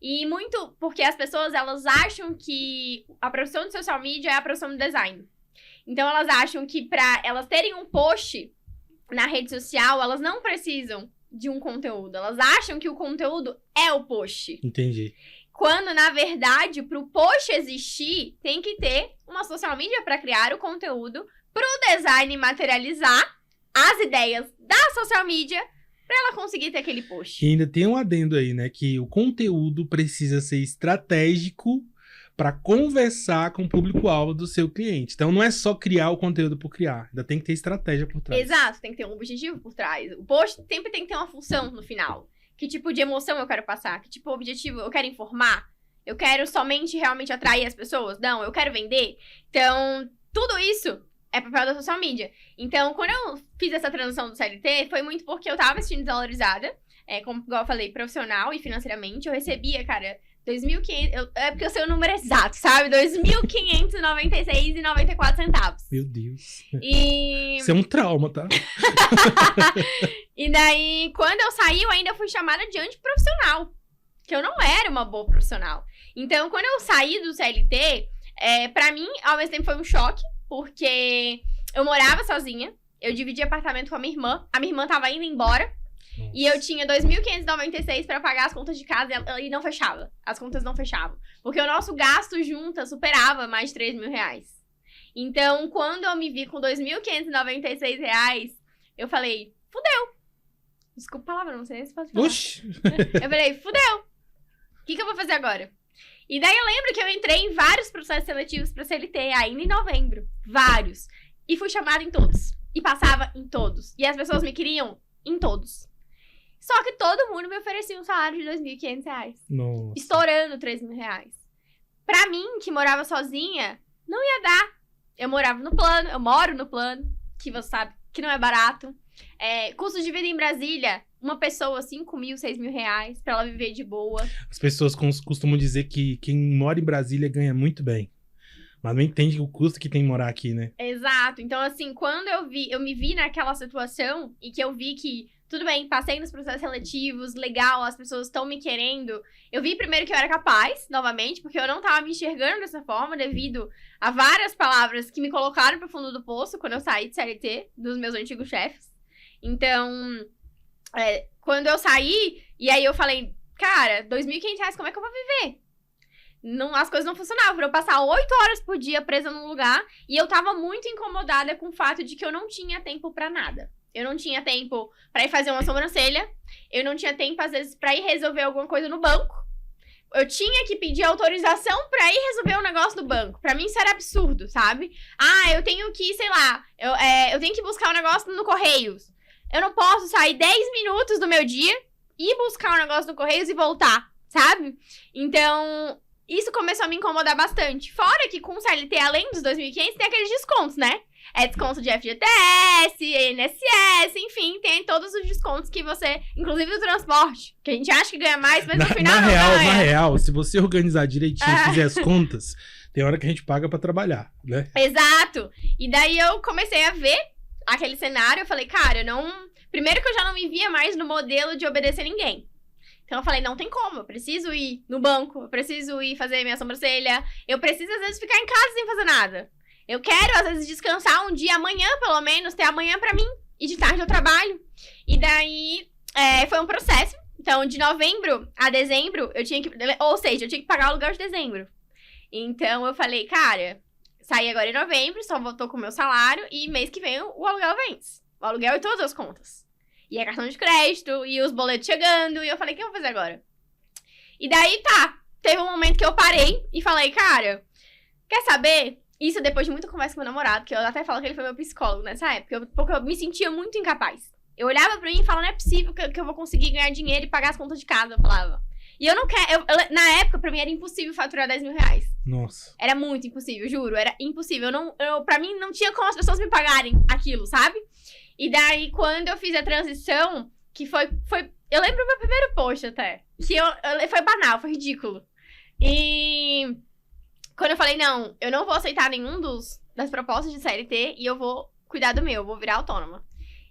E muito porque as pessoas, elas acham que a profissão de social media é a profissão de design. Então, elas acham que pra elas terem um post na rede social, elas não precisam de um conteúdo. Elas acham que o conteúdo é o post. Entendi. Quando, na verdade, pro post existir, tem que ter uma social media para criar o conteúdo, pro design materializar as ideias da social media pra ela conseguir ter aquele post. E ainda tem um adendo aí, né? Que o conteúdo precisa ser estratégico para conversar com o público-alvo do seu cliente. Então, não é só criar o conteúdo por criar. Ainda tem que ter estratégia por trás. Exato, tem que ter um objetivo por trás. O post sempre tem que ter uma função no final. Que tipo de emoção eu quero passar? Que tipo de objetivo eu quero informar? Eu quero somente realmente atrair as pessoas? Não, eu quero vender? Então, tudo isso é papel da social media. Então, quando eu fiz essa transição do CLT, foi muito porque eu tava me sentindo desvalorizada. Como igual eu falei, profissional e financeiramente. Eu recebia, cara... 2.500... É porque eu sei o número exato, sabe? 2.596,94 centavos. Meu Deus. E... Isso é um trauma, tá? E daí, quando eu saí, eu ainda fui chamada de antiprofissional. Que eu não era uma boa profissional. Então, quando eu saí do CLT, pra mim, ao mesmo tempo foi um choque. Porque eu morava sozinha. Eu dividia apartamento com a minha irmã. A minha irmã tava indo embora. Nossa. E eu tinha 2.596 pra pagar as contas de casa e não fechava. As contas não fechavam. Porque o nosso gasto junta superava mais de 3 mil reais. Então, quando eu me vi com R$2.596, eu falei, fudeu. Desculpa a palavra, não sei se pode falar. Oxi! Eu falei, fudeu. O que eu vou fazer agora? E daí eu lembro que eu entrei em vários processos seletivos pra CLT ainda em novembro. Vários. E fui chamada em todos. E passava em todos. E as pessoas me queriam em todos. Só que todo mundo me oferecia um salário de R$2.500. Nossa. Estourando R$3.000. Pra mim, que morava sozinha, não ia dar. Eu morava no plano, eu moro no plano, que você sabe que não é barato. Custo de vida em Brasília, uma pessoa, R$5.000, R$6.000, pra ela viver de boa. As pessoas costumam dizer que quem mora em Brasília ganha muito bem. Mas não entende o custo que tem morar aqui, né? Exato. Então, assim, quando eu me vi naquela situação e que eu vi que, tudo bem, passei nos processos seletivos, legal, as pessoas estão me querendo. Eu vi primeiro que eu era capaz, novamente, porque eu não tava me enxergando dessa forma devido a várias palavras que me colocaram pro fundo do poço quando eu saí de CLT, dos meus antigos chefes. Então, quando eu saí, e aí eu falei, cara, R$2.500, como é que eu vou viver? Não, as coisas não funcionavam, pra eu passar 8 horas por dia presa num lugar, e eu tava muito incomodada com o fato de que eu não tinha tempo pra nada. Eu não tinha tempo pra ir fazer uma sobrancelha, eu não tinha tempo, às vezes, pra ir resolver alguma coisa no banco. Eu tinha que pedir autorização pra ir resolver um negócio no banco. Pra mim isso era absurdo, sabe? Eu tenho que, sei lá, eu tenho que buscar um negócio no Correios. Eu não posso sair 10 minutos do meu dia, ir buscar um negócio no Correios e voltar, sabe? Então, isso começou a me incomodar bastante. Fora que com o CLT, além dos 2.500, tem aqueles descontos, né? Desconto de FGTS, INSS, enfim, tem todos os descontos que você... Inclusive do transporte, que a gente acha que ganha mais, mas no final não ganha. Na real, se você organizar direitinho e fizer as contas, tem hora que a gente paga pra trabalhar, né? Exato. E daí eu comecei a ver aquele cenário, eu falei, cara, primeiro que eu já não me via mais no modelo de obedecer ninguém. Então eu falei, não tem como, eu preciso ir no banco, eu preciso ir fazer minha sobrancelha, eu preciso às vezes ficar em casa sem fazer nada. Eu quero às vezes descansar um dia, amanhã pelo menos, ter amanhã pra mim, e de tarde eu trabalho. E daí foi um processo, então de novembro a dezembro eu tinha que, ou seja, eu tinha que pagar o aluguel de dezembro. Então eu falei, cara, saí agora em novembro, só voltou com o meu salário, e mês que vem o aluguel vence. O aluguel e todas as contas. E a cartão de crédito, e os boletos chegando, e eu falei, o que eu vou fazer agora? E daí, teve um momento que eu parei e falei, cara, quer saber? Isso depois de muita conversa com meu namorado, que eu até falo que ele foi meu psicólogo nessa época, porque eu me sentia muito incapaz. Eu olhava pra mim e falava, não é possível que eu vou conseguir ganhar dinheiro e pagar as contas de casa, eu falava. E eu não quero, na época, pra mim, era impossível faturar R$10.000. Nossa. Era muito impossível, juro, era impossível. Pra mim, não tinha como as pessoas me pagarem aquilo, sabe? E daí, quando eu fiz a transição, que foi eu lembro do meu primeiro post até, que foi banal, foi ridículo. E quando eu falei, não, eu não vou aceitar nenhum das propostas de CLT e eu vou cuidar do meu, eu vou virar autônoma.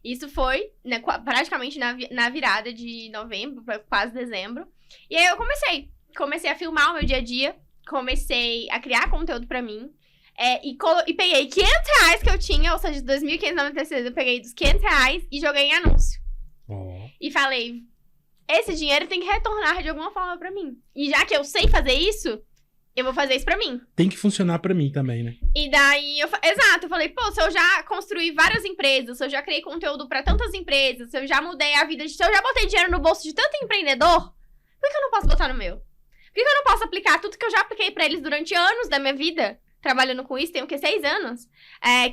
Isso foi, né, praticamente na virada de novembro, quase dezembro. E aí eu comecei a filmar o meu dia a dia, comecei a criar conteúdo pra mim. E peguei R$500 que eu tinha, ou seja, de 2.596, eu peguei dos R$500 e joguei em anúncio. E falei, esse dinheiro tem que retornar de alguma forma pra mim. E já que eu sei fazer isso, eu vou fazer isso pra mim. Tem que funcionar pra mim também, né? E daí, eu falei, pô, se eu já construí várias empresas, se eu já criei conteúdo pra tantas empresas, se eu já mudei a vida, se eu já botei dinheiro no bolso de tanto empreendedor, por que eu não posso botar no meu? Por que eu não posso aplicar tudo que eu já apliquei pra eles durante anos da minha vida? Trabalhando com isso, tenho 6 anos,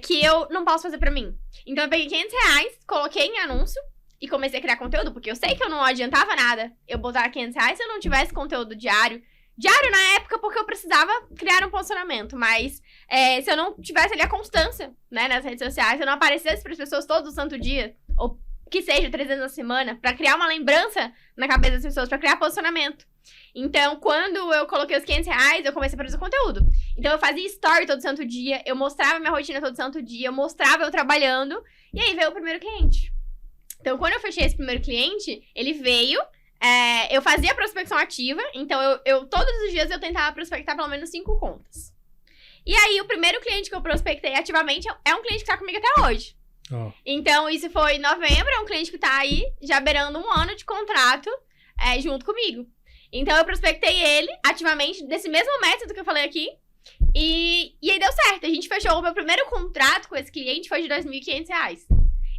que eu não posso fazer pra mim. Então eu peguei R$500, coloquei em anúncio e comecei a criar conteúdo, porque eu sei que eu não adiantava nada eu botar R$500 se eu não tivesse conteúdo diário. Diário na época, porque eu precisava criar um posicionamento, mas se eu não tivesse ali a constância, né, nas redes sociais, se eu não aparecesse pras pessoas todo santo dia, ou que seja 3 vezes na semana, pra criar uma lembrança na cabeça das pessoas, pra criar posicionamento. Então, quando eu coloquei os R$500, eu comecei a produzir conteúdo. Então, eu fazia story todo santo dia, eu mostrava minha rotina todo santo dia, eu mostrava eu trabalhando, e aí veio o primeiro cliente. Então, quando eu fechei esse primeiro cliente, ele veio, eu fazia prospecção ativa, então todos os dias eu tentava prospectar pelo menos 5 contas. E aí, o primeiro cliente que eu prospectei ativamente é um cliente que tá comigo até hoje. Então, isso foi em novembro, é um cliente que tá aí, já beirando 1 ano de contrato, junto comigo. Então, eu prospectei ele ativamente, desse mesmo método que eu falei aqui. E aí deu certo. A gente fechou o meu primeiro contrato com esse cliente, foi de R$2.500.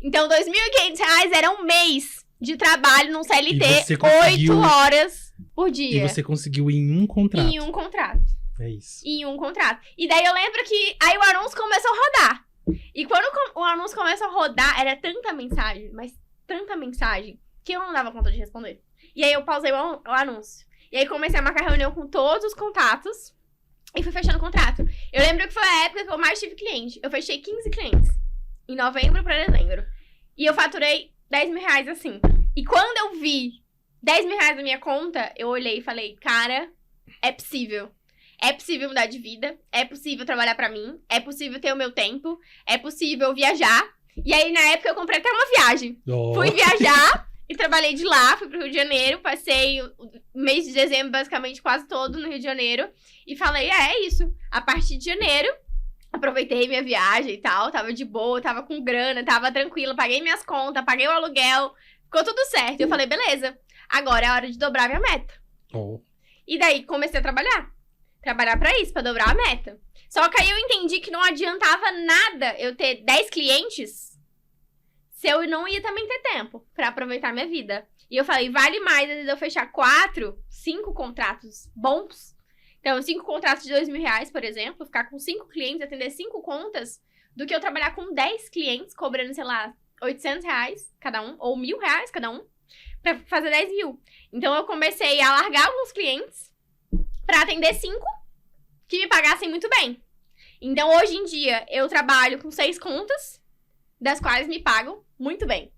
Então, R$2.500 era um mês de trabalho num CLT, 8 horas por dia. E você conseguiu em um contrato. Em um contrato. É isso. Em um contrato. E daí eu lembro que aí o anúncio começou a rodar. E quando o anúncio começou a rodar, era tanta mensagem, mas tanta mensagem, que eu não dava conta de responder. E aí eu pausei o anúncio. E aí comecei a marcar reunião com todos os contatos e fui fechando o contrato. Eu lembro que foi a época que eu mais tive cliente. Eu fechei 15 clientes. Em novembro pra dezembro. E eu faturei R$10.000 assim. E quando eu vi R$10.000 na minha conta, eu olhei e falei, cara, é possível. É possível mudar de vida. É possível trabalhar pra mim. É possível ter o meu tempo. É possível viajar. E aí, na época, eu comprei até uma viagem. Fui viajar e trabalhei de lá. Fui pro Rio de Janeiro. Passei o mês de dezembro, basicamente, quase todo no Rio de Janeiro. E falei, é isso. A partir de janeiro, aproveitei minha viagem e tal. Tava de boa, tava com grana, tava tranquila. Paguei minhas contas, paguei o aluguel. Ficou tudo certo. Eu falei, beleza. Agora é a hora de dobrar minha meta. E daí, comecei a trabalhar pra isso, pra dobrar a meta. Só que aí eu entendi que não adiantava nada eu ter 10 clientes se eu não ia também ter tempo pra aproveitar minha vida. E eu falei, vale mais às vezes eu fechar 4, 5 contratos bons. Então, 5 contratos de R$2.000, por exemplo, ficar com 5 clientes, atender 5 contas, do que eu trabalhar com 10 clientes, cobrando, sei lá, R$800 cada um, ou R$1.000 cada um, pra fazer 10 mil. Então, eu comecei a largar alguns clientes pra atender 5 que me pagassem muito bem. Então, hoje em dia, eu trabalho com 6 contas, das quais me pagam muito bem.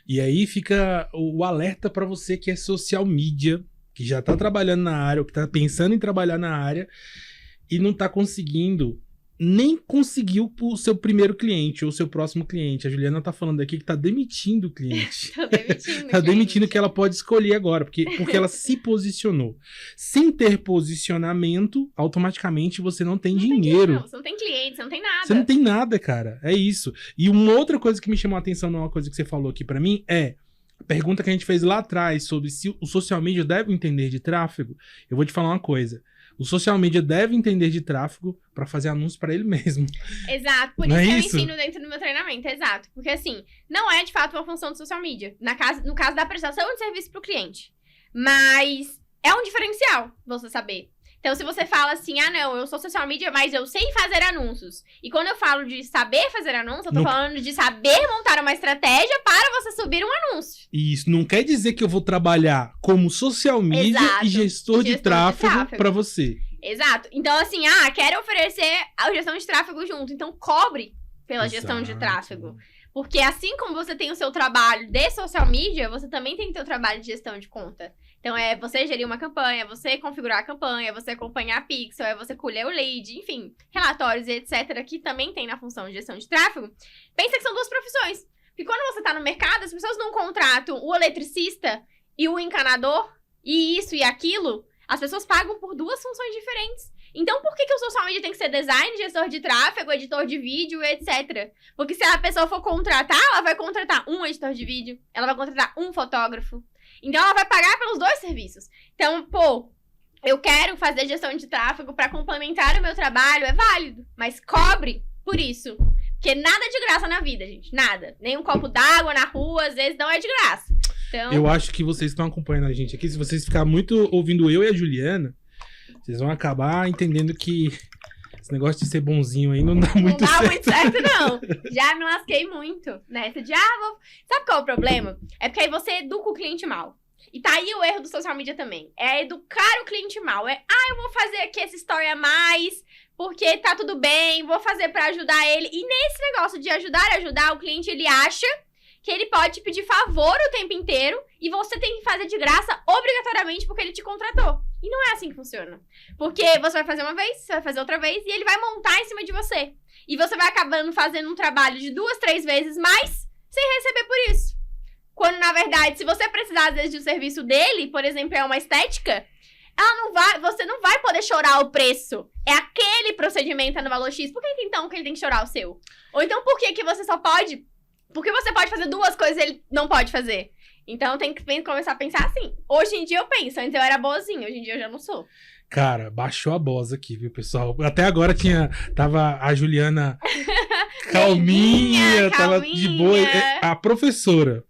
E aí fica o alerta pra você que é social media, que já tá trabalhando na área, ou que tá pensando em trabalhar na área, e não tá conseguindo, nem conseguiu o seu primeiro cliente, ou o seu próximo cliente. A Juliana tá falando aqui que tá demitindo o cliente. Tô demitindo. Tá demitindo que ela pode escolher agora, porque ela se posicionou. Sem ter posicionamento, automaticamente você não tem dinheiro. Não, você não tem cliente, você não tem nada. Você não tem nada, cara. É isso. E uma outra coisa que me chamou a atenção numa coisa que você falou aqui pra mim é a pergunta que a gente fez lá atrás sobre se o social media deve entender de tráfego. Eu vou te falar uma coisa. O social media deve entender de tráfego pra fazer anúncio pra ele mesmo. Exato, por Não isso é que isso? eu ensino dentro do meu treinamento, exato. Porque assim, não é de fato uma função do social media, no caso da prestação de serviço pro cliente. Mas é um diferencial você saber. Então, se você fala assim, ah, não, eu sou social media, mas eu sei fazer anúncios. E quando eu falo de saber fazer anúncios, eu tô falando de saber montar uma estratégia para você subir um anúncio. Isso não quer dizer que eu vou trabalhar como social media Exato. e gestor de tráfego pra você. Exato. Então, assim, quero oferecer a gestão de tráfego junto. Então, cobre pela gestão de tráfego. Porque assim como você tem o seu trabalho de social media, você também tem o seu trabalho de gestão de conta. Então, é você gerir uma campanha, você configurar a campanha, você acompanhar a pixel, é você colher o lead, enfim, relatórios e etc, que também tem na função de gestão de tráfego. Pensa que são duas profissões. Porque quando você tá no mercado, as pessoas não contratam o eletricista e o encanador, e isso e aquilo, as pessoas pagam por duas funções diferentes. Então, por que o social media tem que ser design, gestor de tráfego, editor de vídeo, etc? Porque se a pessoa for contratar, ela vai contratar um editor de vídeo, ela vai contratar um fotógrafo. Então, ela vai pagar pelos dois serviços. Então, eu quero fazer gestão de tráfego para complementar o meu trabalho, é válido. Mas cobre por isso. Porque nada de graça na vida, gente. Nada. Nem um copo d'água na rua, às vezes, não é de graça. Então... Eu acho que vocês estão acompanhando a gente aqui. Se vocês ficarem muito ouvindo eu e a Juliana, vocês vão acabar entendendo que esse negócio de ser bonzinho aí não dá muito certo. Não dá muito certo, não. Já me lasquei muito nessa de, Sabe qual é o problema? É porque aí você educa o cliente mal. E tá aí o erro do social media também. É educar o cliente mal. Eu vou fazer aqui essa história a mais, porque tá tudo bem, vou fazer pra ajudar ele. E nesse negócio de ajudar, o cliente, ele acha que ele pode te pedir favor o tempo inteiro e você tem que fazer de graça obrigatoriamente porque ele te contratou. E não é assim que funciona. Porque você vai fazer uma vez, você vai fazer outra vez e ele vai montar em cima de você. E você vai acabando fazendo um trabalho de 2, 3 vezes mais sem receber por isso. Quando, na verdade, se você precisar, às vezes, de um serviço dele, por exemplo, é uma estética, você não vai poder chorar o preço. É aquele procedimento no valor X. Por que então que ele tem que chorar o seu? Ou então por que você só pode... Porque você pode fazer 2 coisas e ele não pode fazer. Então tem que começar a pensar assim. Hoje em dia eu penso, antes eu era boazinha, hoje em dia eu já não sou. Cara, baixou a boss aqui, viu, pessoal? Até agora tava a Juliana calminha, tava de boa. A professora.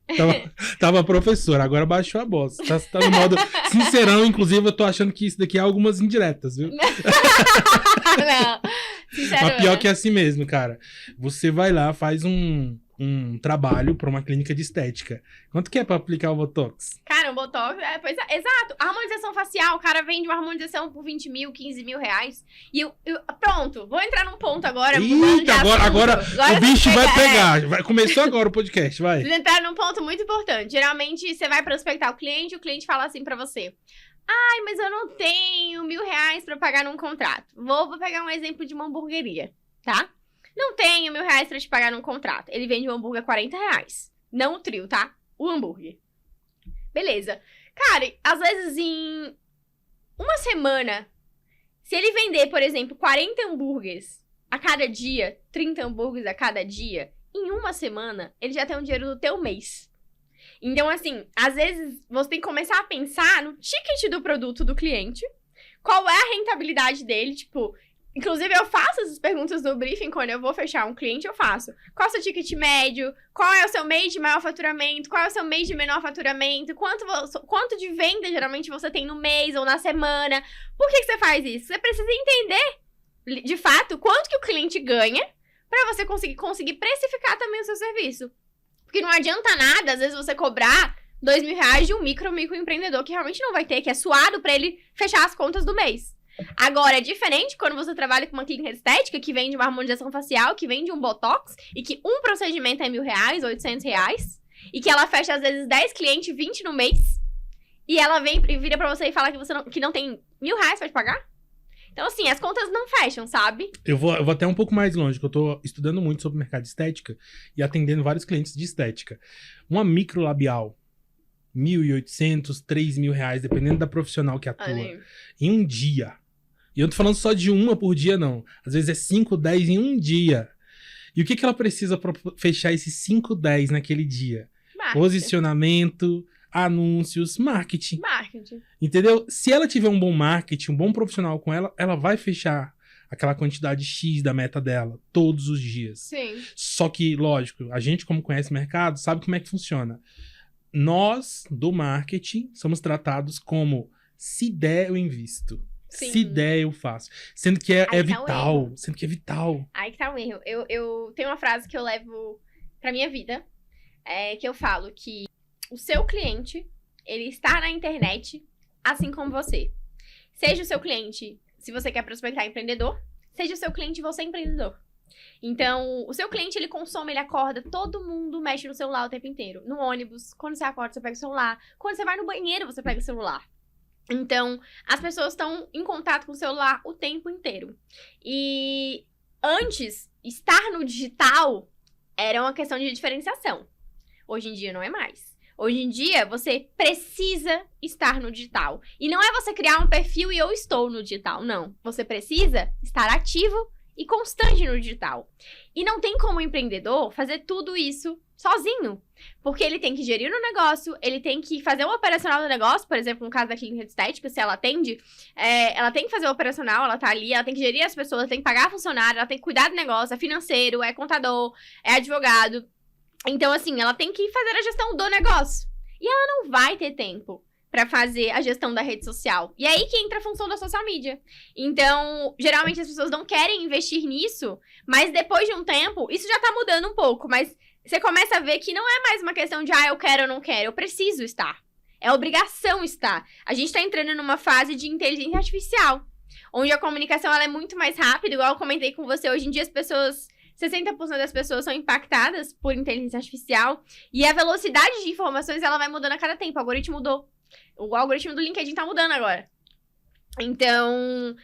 Tava a professora, agora baixou a boss. Tá no modo sincerão, inclusive eu tô achando que isso daqui é algumas indiretas, viu? Não, sincerão. Mas pior que é assim mesmo, cara. Você vai lá, faz um trabalho pra uma clínica de estética. Quanto que é pra aplicar o Botox? Cara, o Botox, exato. A harmonização facial, o cara vende uma harmonização por 20 mil, 15 mil reais. E pronto, vou entrar num ponto agora. Eita, agora o bicho vai pegar. Começou agora o podcast, vai. Vou entrar num ponto muito importante. Geralmente, você vai prospectar o cliente fala assim pra você. Ai, mas eu não tenho R$1.000 pra pagar num contrato. Vou pegar um exemplo de uma hamburgueria, tá? Não tenho R$1.000 pra te pagar num contrato. Ele vende um hambúrguer a R$40. Não o trio, tá? O hambúrguer. Beleza. Cara, às vezes em uma semana, se ele vender, por exemplo, 40 hambúrgueres a cada dia, 30 hambúrgueres a cada dia, em uma semana, ele já tem um dinheiro do teu mês. Então, assim, às vezes você tem que começar a pensar no ticket do produto do cliente, qual é a rentabilidade dele, tipo... Inclusive, eu faço essas perguntas no briefing, quando eu vou fechar um cliente, eu faço. Qual é o seu ticket médio? Qual é o seu mês de maior faturamento? Qual é o seu mês de menor faturamento? Quanto de venda, geralmente, você tem no mês ou na semana? Por que você faz isso? Você precisa entender, de fato, quanto que o cliente ganha para você conseguir precificar também o seu serviço. Porque não adianta nada, às vezes, você cobrar R$2.000 de um microempreendedor que realmente não vai ter, que é suado para ele fechar as contas do mês. Agora, é diferente quando você trabalha com uma clínica estética que vende uma harmonização facial, que vende um botox, e que um procedimento é R$1.000, R$800, e que ela fecha, às vezes, 10 clientes, 20 no mês, e ela vem e vira pra você e fala que não tem R$1.000 pra te pagar. Então, assim, as contas não fecham, sabe? Eu vou até um pouco mais longe, que eu tô estudando muito sobre o mercado de estética e atendendo vários clientes de estética. Uma microlabial, R$1.800, R$3.000, dependendo da profissional que atua, em um dia. E eu não tô falando só de uma por dia, não. Às vezes é 5, 10 em um dia. E o que ela precisa pra fechar esses 5, 10 naquele dia? Marketing. Posicionamento, anúncios, marketing. Marketing. Entendeu? Se ela tiver um bom marketing, um bom profissional com ela, ela vai fechar aquela quantidade X da meta dela todos os dias. Sim. Só que, lógico, a gente, como conhece o mercado, sabe como é que funciona. Nós, do marketing, somos tratados como se der, eu invisto. Sim. Se der, eu faço. Sendo que é vital. Um Sendo que é vital. Aí que tá um erro. Eu tenho uma frase que eu levo pra minha vida, que eu falo que o seu cliente, ele está na internet assim como você. Seja o seu cliente, se você quer prospectar empreendedor, seja o seu cliente, você é empreendedor. Então, o seu cliente, ele consome, ele acorda, todo mundo mexe no celular o tempo inteiro. No ônibus, quando você acorda, você pega o celular. Quando você vai no banheiro, você pega o celular. Então, as pessoas estão em contato com o celular o tempo inteiro. E antes, estar no digital era uma questão de diferenciação. Hoje em dia não é mais. Hoje em dia, você precisa estar no digital. E não é você criar um perfil e eu estou no digital, não. Você precisa estar ativo e constante no digital. E não tem como o empreendedor fazer tudo isso sozinho. Porque ele tem que gerir o negócio, ele tem que fazer o operacional do negócio, por exemplo, no caso da clínica de estética, se ela atende, ela tem que fazer o operacional, ela tá ali, ela tem que gerir as pessoas, ela tem que pagar funcionário, ela tem que cuidar do negócio, é financeiro, é contador, é advogado. Então, assim, ela tem que fazer a gestão do negócio. E ela não vai ter tempo pra fazer a gestão da rede social. E é aí que entra a função da social media. Então, geralmente as pessoas não querem investir nisso, mas depois de um tempo, isso já tá mudando um pouco, mas você começa a ver que não é mais uma questão de, eu quero ou não quero, eu preciso estar. É obrigação estar. A gente tá entrando numa fase de inteligência artificial, onde a comunicação ela é muito mais rápida, igual eu comentei com você, hoje em dia as pessoas... 60% das pessoas são impactadas por inteligência artificial, e a velocidade de informações ela vai mudando a cada tempo. O algoritmo mudou. O algoritmo do LinkedIn tá mudando agora. Então,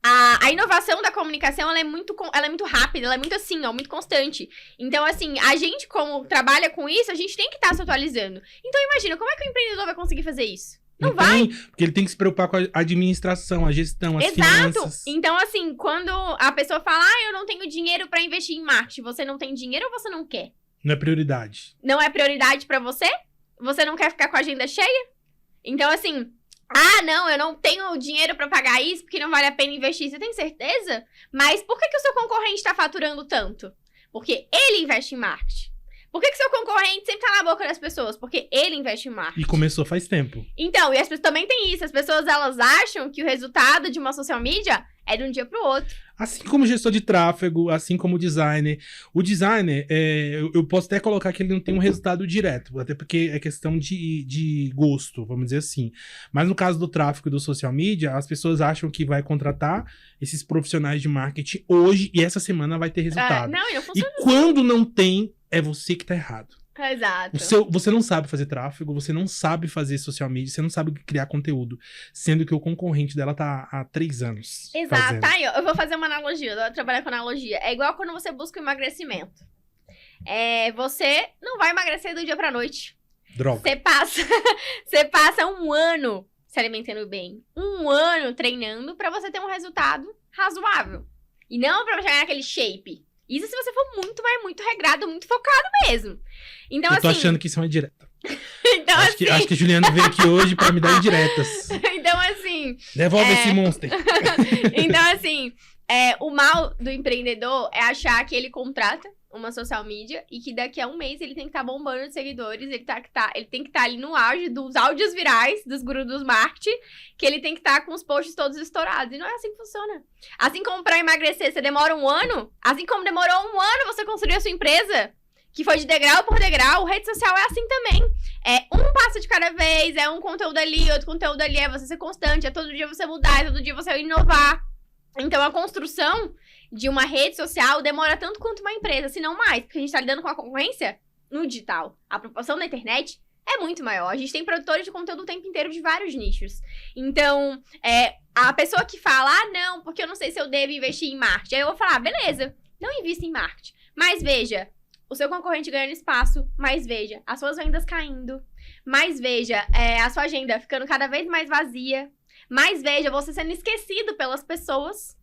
a inovação da comunicação, ela é muito rápida, ela é muito assim, muito constante. Então, assim, a gente, como trabalha com isso, a gente tem que estar se atualizando. Então, imagina, como é que o empreendedor vai conseguir fazer isso? Não vai. Porque ele tem que se preocupar com a administração, a gestão, as finanças. Então, assim, quando a pessoa fala, eu não tenho dinheiro pra investir em marketing, você não tem dinheiro ou você não quer? Não é prioridade. Não é prioridade pra você? Você não quer ficar com a agenda cheia? Então, assim, não, eu não tenho dinheiro pra pagar isso porque não vale a pena investir. Você tem certeza? Mas por que o seu concorrente tá faturando tanto? Porque ele investe em marketing. Por que seu concorrente sempre tá na boca das pessoas? Porque ele investe em marketing. E começou faz tempo. Então, e as pessoas também têm isso. As pessoas, elas acham que o resultado de uma social media é de um dia pro outro. Assim como gestor de tráfego, assim como designer. O designer, eu posso até colocar que ele não tem um resultado direto, até porque é questão de gosto, vamos dizer assim. Mas no caso do tráfego e do social media, as pessoas acham que vai contratar esses profissionais de marketing hoje e essa semana vai ter resultado. Não funciona e quando não tem, é você que tá errado. Exato. Você não sabe fazer tráfego, você não sabe fazer social media, você não sabe criar conteúdo, sendo que o concorrente dela tá há 3 anos. Exato. Fazendo. Tá aí, eu vou fazer uma analogia, eu vou trabalhar com analogia. É igual quando você busca emagrecimento. Você não vai emagrecer do dia pra noite. Droga. Você passa um ano se alimentando bem, um ano treinando pra você ter um resultado razoável. E não pra chegar naquele shape. Isso se você for muito regrado, muito focado mesmo. Então, eu tô assim... achando que isso é uma indireta. Então, acho que a Juliana veio aqui hoje pra me dar indiretas. Então, assim... Devolve esse monster. Então, assim, o mal do empreendedor é achar que ele contrata uma social media e que daqui a um mês ele tem que estar bombando de seguidores, ele tem que estar ali no auge dos áudios virais, dos gurus do marketing, que ele tem que estar com os posts todos estourados. E não é assim que funciona. Assim como pra emagrecer você demora um ano, assim como demorou um ano você construir a sua empresa, que foi de degrau por degrau, rede social é assim também. É um passo de cada vez, é um conteúdo ali, outro conteúdo ali, é você ser constante, é todo dia você mudar, é todo dia você inovar. Então a construção de uma rede social demora tanto quanto uma empresa, se não mais, porque a gente tá lidando com a concorrência no digital. A proporção da internet é muito maior. A gente tem produtores de conteúdo o tempo inteiro de vários nichos. Então, a pessoa que fala, não, porque eu não sei se eu devo investir em marketing. Aí eu vou falar, beleza, não invista em marketing. Mas veja, o seu concorrente ganhando espaço, mas veja, as suas vendas caindo, mas veja, a sua agenda ficando cada vez mais vazia, mas veja, você sendo esquecido pelas pessoas,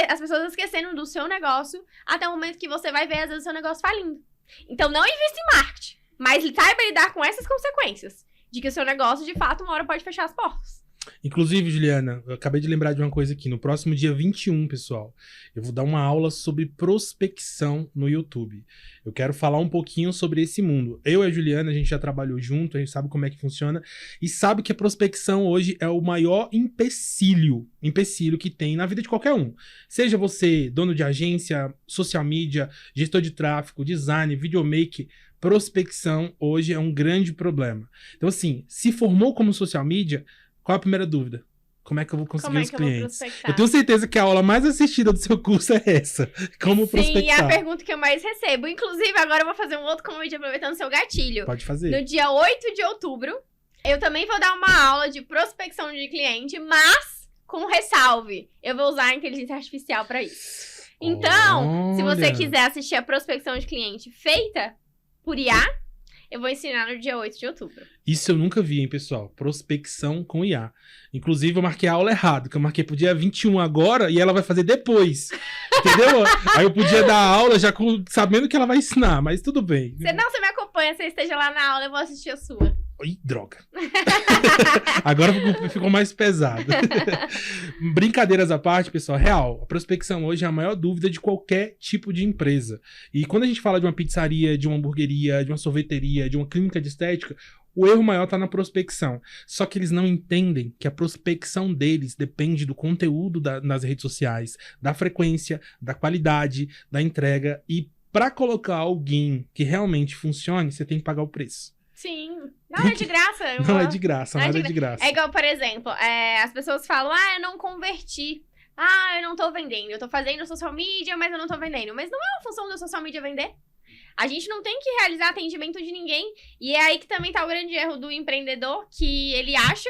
as pessoas esquecendo do seu negócio, até o momento que você vai ver, às vezes, o seu negócio falindo. Então, não invista em marketing, mas saiba lidar com essas consequências, de que o seu negócio, de fato, uma hora pode fechar as portas. Inclusive, Juliana, eu acabei de lembrar de uma coisa aqui. No próximo dia 21, pessoal, eu vou dar uma aula sobre prospecção no YouTube. Eu quero falar um pouquinho sobre esse mundo. Eu e a Juliana, a gente já trabalhou junto, a gente sabe como é que funciona e sabe que a prospecção hoje é o maior empecilho que tem na vida de qualquer um. Seja você dono de agência, social media, gestor de tráfego, design, videomaker, prospecção hoje é um grande problema. Então, assim, se formou como social media, qual a primeira dúvida? Como é que eu vou conseguir os clientes? Eu tenho certeza que a aula mais assistida do seu curso é essa. Como prospectar. Sim, é a pergunta que eu mais recebo. Inclusive, agora eu vou fazer um outro convite aproveitando o seu gatilho. Pode fazer. No dia 8 de outubro, eu também vou dar uma aula de prospecção de cliente, mas com ressalve. Eu vou usar a inteligência artificial para isso. Então, se você quiser assistir a prospecção de cliente feita por IA, eu vou ensinar no dia 8 de outubro. Isso eu nunca vi, hein, pessoal? Prospecção com IA. Inclusive, eu marquei a aula errado, que eu marquei pro dia 21 agora e ela vai fazer depois. Entendeu? Aí eu podia dar a aula já sabendo que ela vai ensinar, mas tudo bem. Você me acompanha, você esteja lá na aula, eu vou assistir a sua. Ih, droga. Agora ficou mais pesado. Brincadeiras à parte, pessoal, real. A prospecção hoje é a maior dúvida de qualquer tipo de empresa. E quando a gente fala de uma pizzaria, de uma hamburgueria, de uma sorveteria, de uma clínica de estética, o erro maior está na prospecção. Só que eles não entendem que a prospecção deles depende do conteúdo nas redes sociais, da frequência, da qualidade, da entrega. E para colocar alguém que realmente funcione, você tem que pagar o preço. Sim, nada é de graça. Não é de graça, nada é de graça. É igual, por exemplo, as pessoas falam, eu não converti. Eu não tô vendendo. Eu tô fazendo social media, mas eu não tô vendendo. Mas não é uma função da social media vender. A gente não tem que realizar atendimento de ninguém. E é aí que também tá o grande erro do empreendedor, que ele acha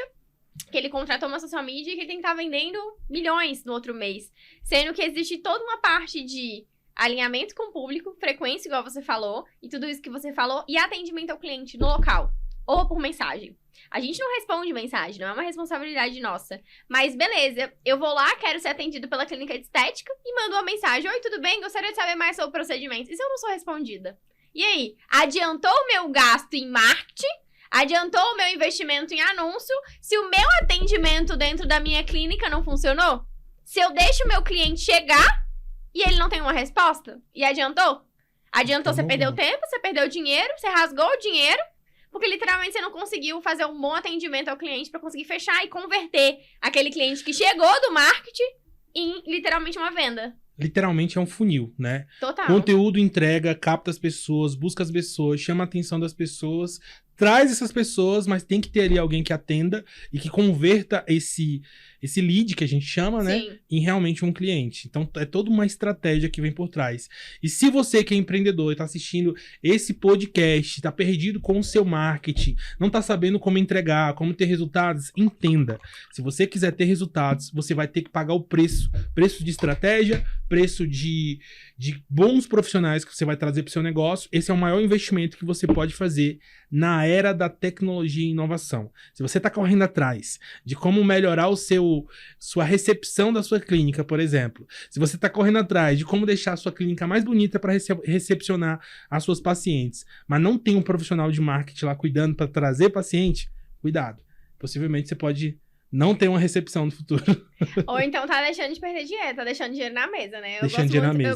que ele contratou uma social media e que ele tem que estar vendendo milhões no outro mês. Sendo que existe toda uma parte de alinhamento com o público, frequência, igual você falou, e tudo isso que você falou, e atendimento ao cliente no local, ou por mensagem. A gente não responde mensagem, não é uma responsabilidade nossa. Mas beleza, eu vou lá, quero ser atendido pela clínica de estética, e mando uma mensagem, oi, tudo bem? Gostaria de saber mais sobre o procedimento. E se eu não sou respondida? E aí, adiantou o meu gasto em marketing? Adiantou o meu investimento em anúncio? Se o meu atendimento dentro da minha clínica não funcionou? Se eu deixo o meu cliente chegar e ele não tem uma resposta? E adiantou? Adiantou, você perdeu tempo, você perdeu dinheiro, você rasgou o dinheiro, porque literalmente você não conseguiu fazer um bom atendimento ao cliente pra conseguir fechar e converter aquele cliente que chegou do marketing em literalmente uma venda. Literalmente é um funil, né? Total. Conteúdo entrega, capta as pessoas, busca as pessoas, chama a atenção das pessoas, traz essas pessoas, mas tem que ter ali alguém que atenda e que converta esse lead que a gente chama, né? Sim. Em realmente um cliente. Então, é toda uma estratégia que vem por trás. E se você que é empreendedor e tá assistindo esse podcast, tá perdido com o seu marketing, não tá sabendo como entregar, como ter resultados, entenda. Se você quiser ter resultados, você vai ter que pagar o preço. Preço de estratégia, preço de bons profissionais que você vai trazer pro seu negócio. Esse é o maior investimento que você pode fazer na era da tecnologia e inovação. Se você tá correndo atrás de como melhorar sua recepção da sua clínica, por exemplo. Se você está correndo atrás de como deixar a sua clínica mais bonita para recepcionar as suas pacientes, mas não tem um profissional de marketing lá cuidando para trazer paciente, cuidado. Possivelmente você pode não ter uma recepção no futuro. Ou então tá deixando de perder dinheiro, tá deixando dinheiro na mesa, né? Eu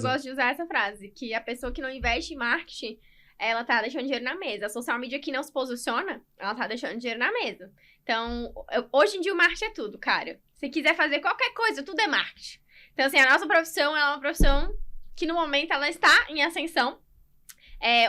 gosto de usar essa frase, que a pessoa que não investe em marketing, ela tá deixando dinheiro na mesa. A social media que não se posiciona, ela tá deixando dinheiro na mesa. Então, hoje em dia o marketing é tudo, cara. Se quiser fazer qualquer coisa, tudo é marketing. Então, assim, a nossa profissão é uma profissão que no momento ela está em ascensão.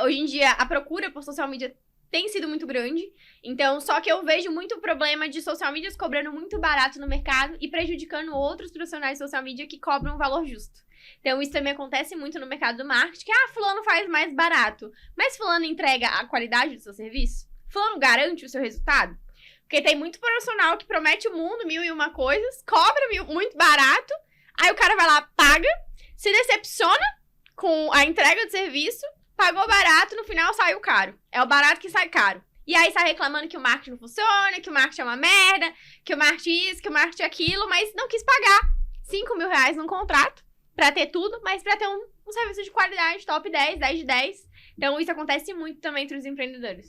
Hoje em dia a procura por social media tem sido muito grande. Então, só que eu vejo muito problema de social medias cobrando muito barato no mercado e prejudicando outros profissionais de social media que cobram um valor justo. Então, isso também acontece muito no mercado do marketing, que, fulano faz mais barato. Mas fulano entrega a qualidade do seu serviço? Fulano garante o seu resultado? Porque tem muito profissional que promete o mundo, 1001 coisas, cobra muito barato, aí o cara vai lá, paga, se decepciona com a entrega do serviço, pagou barato, no final saiu caro. É o barato que sai caro. E aí sai reclamando que o marketing não funciona, que o marketing é uma merda, que o marketing isso, que o marketing aquilo, mas não quis pagar 5 mil reais num contrato pra ter tudo, mas pra ter um serviço de qualidade, top 10, 10 de 10. Então isso acontece muito também entre os empreendedores.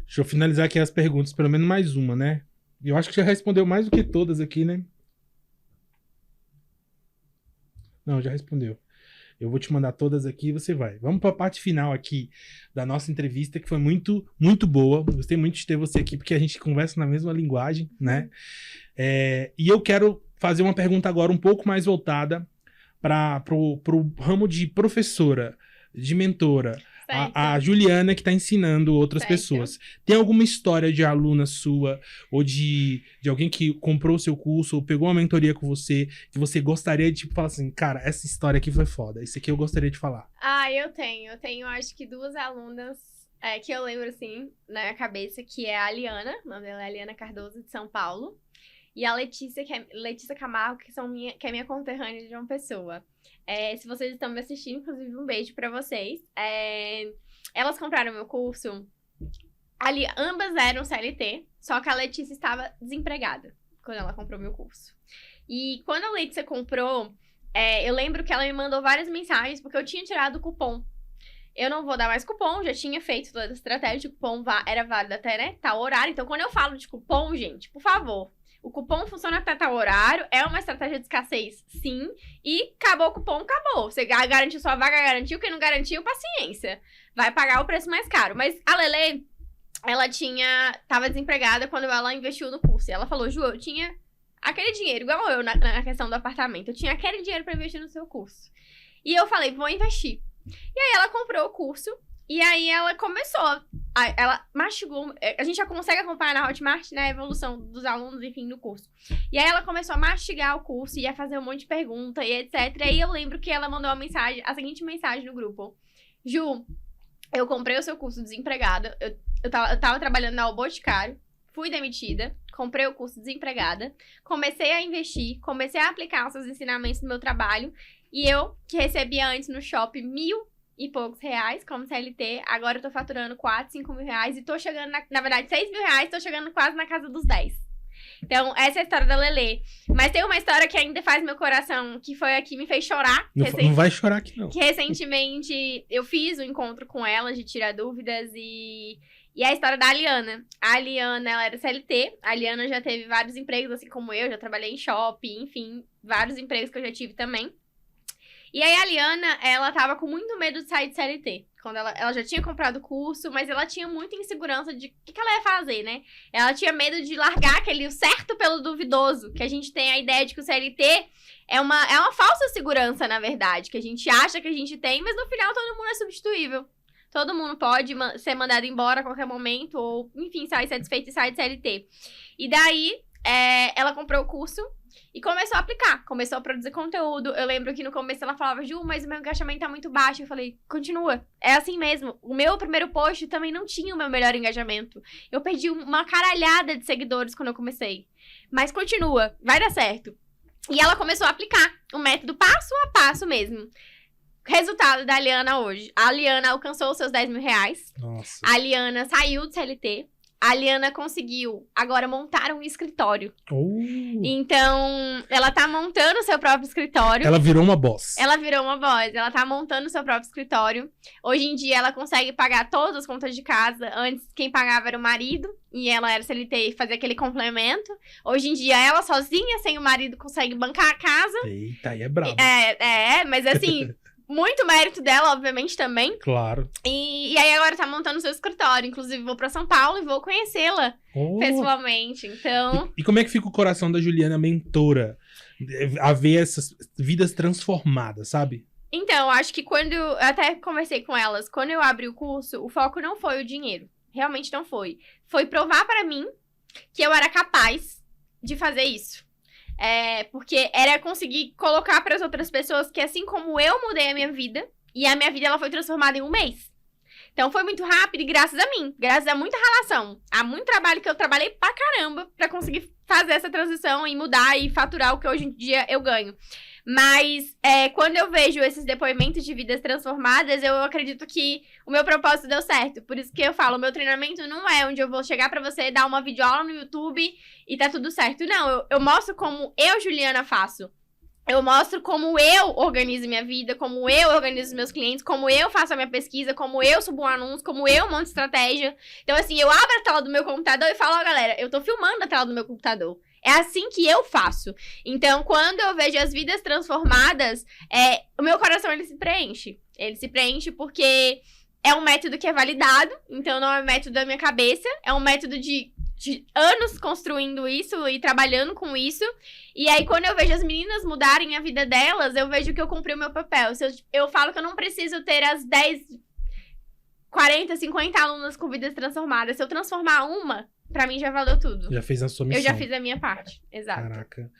Deixa eu finalizar aqui as perguntas, pelo menos mais uma, né? Eu acho que já respondeu mais do que todas aqui, né? Não, já respondeu. Eu vou te mandar todas aqui e você vai. Vamos para a parte final aqui da nossa entrevista, que foi muito, muito boa. Gostei muito de ter você aqui, porque a gente conversa na mesma linguagem, né? E eu quero fazer uma pergunta agora um pouco mais voltada para o ramo de professora, de mentora. A Juliana que está ensinando outras pessoas. Tem alguma história de aluna sua ou de alguém que comprou o seu curso ou pegou uma mentoria com você que você gostaria de falar assim, cara, essa história aqui foi foda, isso aqui eu gostaria de falar? Eu tenho acho que 2 alunas que eu lembro assim na minha cabeça, que é a Aliana, o nome dela é Aliana Cardoso, de São Paulo, e a Letícia, Letícia Camargo, que é minha conterrânea de João Pessoa. Se vocês estão me assistindo, inclusive um beijo pra vocês. Elas compraram meu curso. Ali, ambas eram CLT, só que a Letícia estava desempregada quando ela comprou meu curso. E quando a Letícia comprou, eu lembro que ela me mandou várias mensagens, porque eu tinha tirado o cupom. Eu não vou dar mais cupom, já tinha feito toda a estratégia, o cupom era válido até, né, tal horário. Então, quando eu falo de cupom, gente, por favor, o cupom funciona até tal horário, é uma estratégia de escassez, sim, e acabou o cupom, acabou. Você garantiu sua vaga, garantiu, quem não garantiu, paciência. Vai pagar o preço mais caro. Mas a Lelê, ela tava desempregada quando ela investiu no curso. E ela falou, Ju, eu tinha aquele dinheiro, igual eu na questão do apartamento, eu tinha aquele dinheiro pra investir no seu curso. E eu falei, vou investir. E aí ela comprou o curso, e aí ela começou, ela mastigou, a gente já consegue acompanhar na Hotmart, né, a evolução dos alunos, enfim, no curso. E aí ela começou a mastigar o curso, ia fazer um monte de pergunta e etc. E aí eu lembro que ela mandou a seguinte mensagem no grupo. Ju, eu comprei o seu curso desempregada, eu tava trabalhando na O Boticário, fui demitida, comprei o curso desempregada, comecei a investir, comecei a aplicar os seus ensinamentos no meu trabalho, e eu, que recebia antes no shopping 1.000 e poucos reais como CLT, agora eu tô faturando 4, 5 mil reais e tô chegando, na verdade, 6 mil reais, tô chegando quase na casa dos 10. Então, essa é a história da Lelê. Mas tem uma história que ainda faz meu coração, que foi a que me fez chorar. Não vai chorar aqui, não. Que recentemente eu fiz um encontro com ela de tirar dúvidas e é a história da Aliana. A Aliana, ela era CLT. A Aliana já teve vários empregos, assim como eu. Já trabalhei em shopping, enfim. Vários empregos que eu já tive também. E aí a Aliana, ela tava com muito medo de sair de CLT. Quando ela já tinha comprado o curso, mas ela tinha muita insegurança de o que ela ia fazer, né? Ela tinha medo de largar aquele certo pelo duvidoso. Que a gente tem a ideia de que o CLT é uma falsa segurança, na verdade. Que a gente acha que a gente tem, mas no final todo mundo é substituível. Todo mundo pode ser mandado embora a qualquer momento, ou, enfim, sair satisfeito e sair de CLT. E daí, ela comprou o curso e começou a aplicar. Começou a produzir conteúdo. Eu lembro que no começo ela falava, Ju, mas o meu engajamento tá muito baixo. Eu falei, continua. É assim mesmo. O meu primeiro post também não tinha o meu melhor engajamento. Eu perdi uma caralhada de seguidores quando eu comecei. Mas continua, vai dar certo. E ela começou a aplicar o método passo a passo mesmo. Resultado da Aliana hoje. A Aliana alcançou os seus 10 mil reais. Nossa. A Aliana saiu do CLT. A Aliana conseguiu agora montar um escritório. Então, ela tá montando o seu próprio escritório. Ela virou uma boss. Ela virou uma boss. Ela tá montando o seu próprio escritório. Hoje em dia, ela consegue pagar todas as contas de casa. Antes, quem pagava era o marido. E ela era CLT e fazia aquele complemento. Hoje em dia, ela sozinha, sem o marido, consegue bancar a casa. Eita, aí é brabo. Mas assim... Muito mérito dela, obviamente, também. Claro. E aí agora tá montando o seu escritório. Inclusive, vou pra São Paulo e vou conhecê-la pessoalmente. Então... E como é que fica o coração da Juliana, mentora? A ver essas vidas transformadas, sabe? Então, acho que quando... Eu até conversei com elas. Quando eu abri o curso, o foco não foi o dinheiro. Realmente não foi. Foi provar pra mim que eu era capaz de fazer isso. Porque era conseguir colocar para as outras pessoas que assim como eu mudei a minha vida, e a minha vida ela foi transformada em um mês. Então foi muito rápido e graças a mim, graças a muita relação, a muito trabalho que eu trabalhei pra caramba pra conseguir fazer essa transição e mudar e faturar o que hoje em dia eu ganho. Mas quando eu vejo esses depoimentos de vidas transformadas, eu acredito que o meu propósito deu certo. Por isso que eu falo, o meu treinamento não é onde eu vou chegar pra você, dar uma videoaula no YouTube e tá tudo certo. Não, eu mostro como eu, Juliana, faço. Eu mostro como eu organizo minha vida, como eu organizo os meus clientes, como eu faço a minha pesquisa, como eu subo um anúncio, como eu monto estratégia. Então, assim, eu abro a tela do meu computador e falo, galera, eu tô filmando a tela do meu computador. É assim que eu faço. Então, quando eu vejo as vidas transformadas, o meu coração, ele se preenche. Ele se preenche porque é um método que é validado. Então, não é um método da minha cabeça. É um método de anos construindo isso e trabalhando com isso. E aí, quando eu vejo as meninas mudarem a vida delas, eu vejo que eu cumpri o meu papel. Eu falo que eu não preciso ter as 10, 40, 50 alunas com vidas transformadas. Se eu transformar uma... Pra mim já valeu tudo. Já fez a sua missão. Eu já fiz a minha parte, exato. Caraca.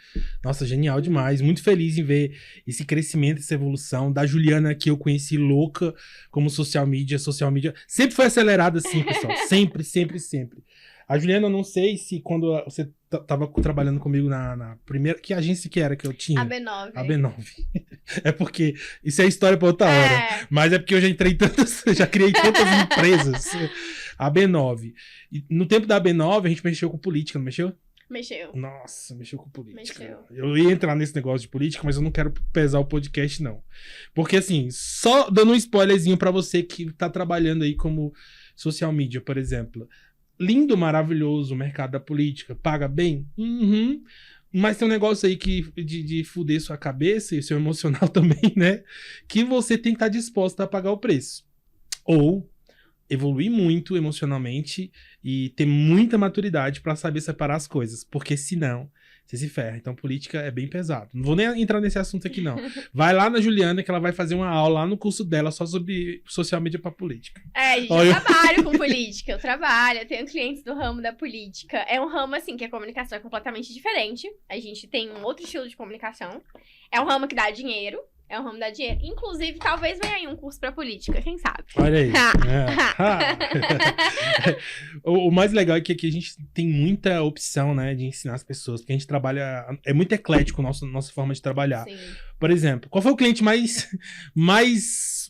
Nossa, genial demais. Muito feliz em ver esse crescimento, essa evolução da Juliana que eu conheci louca como social media. Social media sempre foi acelerada assim, pessoal. Sempre, sempre, sempre. A Juliana, eu não sei se quando você tava trabalhando comigo na primeira... Que agência que era que eu tinha? A B9. A B9. É porque... Isso é história pra outra hora. Mas é porque eu já entrei em tantas... Já criei tantas empresas. A B9. E no tempo da B9, a gente mexeu com política, não mexeu? Mexeu. Nossa, mexeu com política. Mexeu. Eu ia entrar nesse negócio de política, mas eu não quero pesar o podcast, não. Porque, assim, só dando um spoilerzinho pra você que tá trabalhando aí como social media, por exemplo. Lindo, maravilhoso o mercado da política. Paga bem? Uhum. Mas tem um negócio aí de fuder sua cabeça e seu emocional também, né? Que você tem que estar disposto a pagar o preço. Ou evoluir muito emocionalmente e ter muita maturidade pra saber separar as coisas. Porque senão, você se ferra. Então, política é bem pesado. Não vou nem entrar nesse assunto aqui, não. Vai lá na Juliana, que ela vai fazer uma aula lá no curso dela só sobre social media pra política. Gente, eu trabalho com política. Eu trabalho, eu tenho clientes do ramo da política. É um ramo, assim, que a comunicação é completamente diferente. A gente tem um outro estilo de comunicação. É um ramo que dá dinheiro. É um ramo da dinheiro. Inclusive, talvez venha aí um curso pra política, quem sabe? Olha aí. O mais legal é que aqui a gente tem muita opção, né, de ensinar as pessoas. Porque a gente trabalha... É muito eclético a nossa forma de trabalhar. Sim. Por exemplo, qual foi o cliente mais...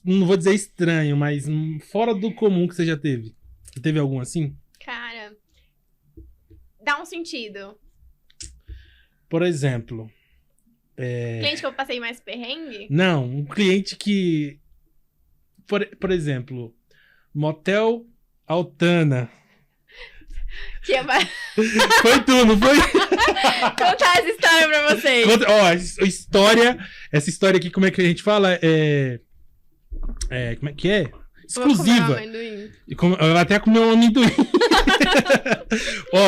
Não vou dizer estranho, mas fora do comum que você já teve? Você teve algum assim? Cara, dá um sentido. Por exemplo... Cliente que eu passei mais perrengue? Não, um cliente que... Por exemplo, Motel Altana. Que é mais... Foi tu, não foi? Contar essa história pra vocês. Essa história aqui, como é que a gente fala? Como é que é? Exclusiva. Eu até comer um amendoim.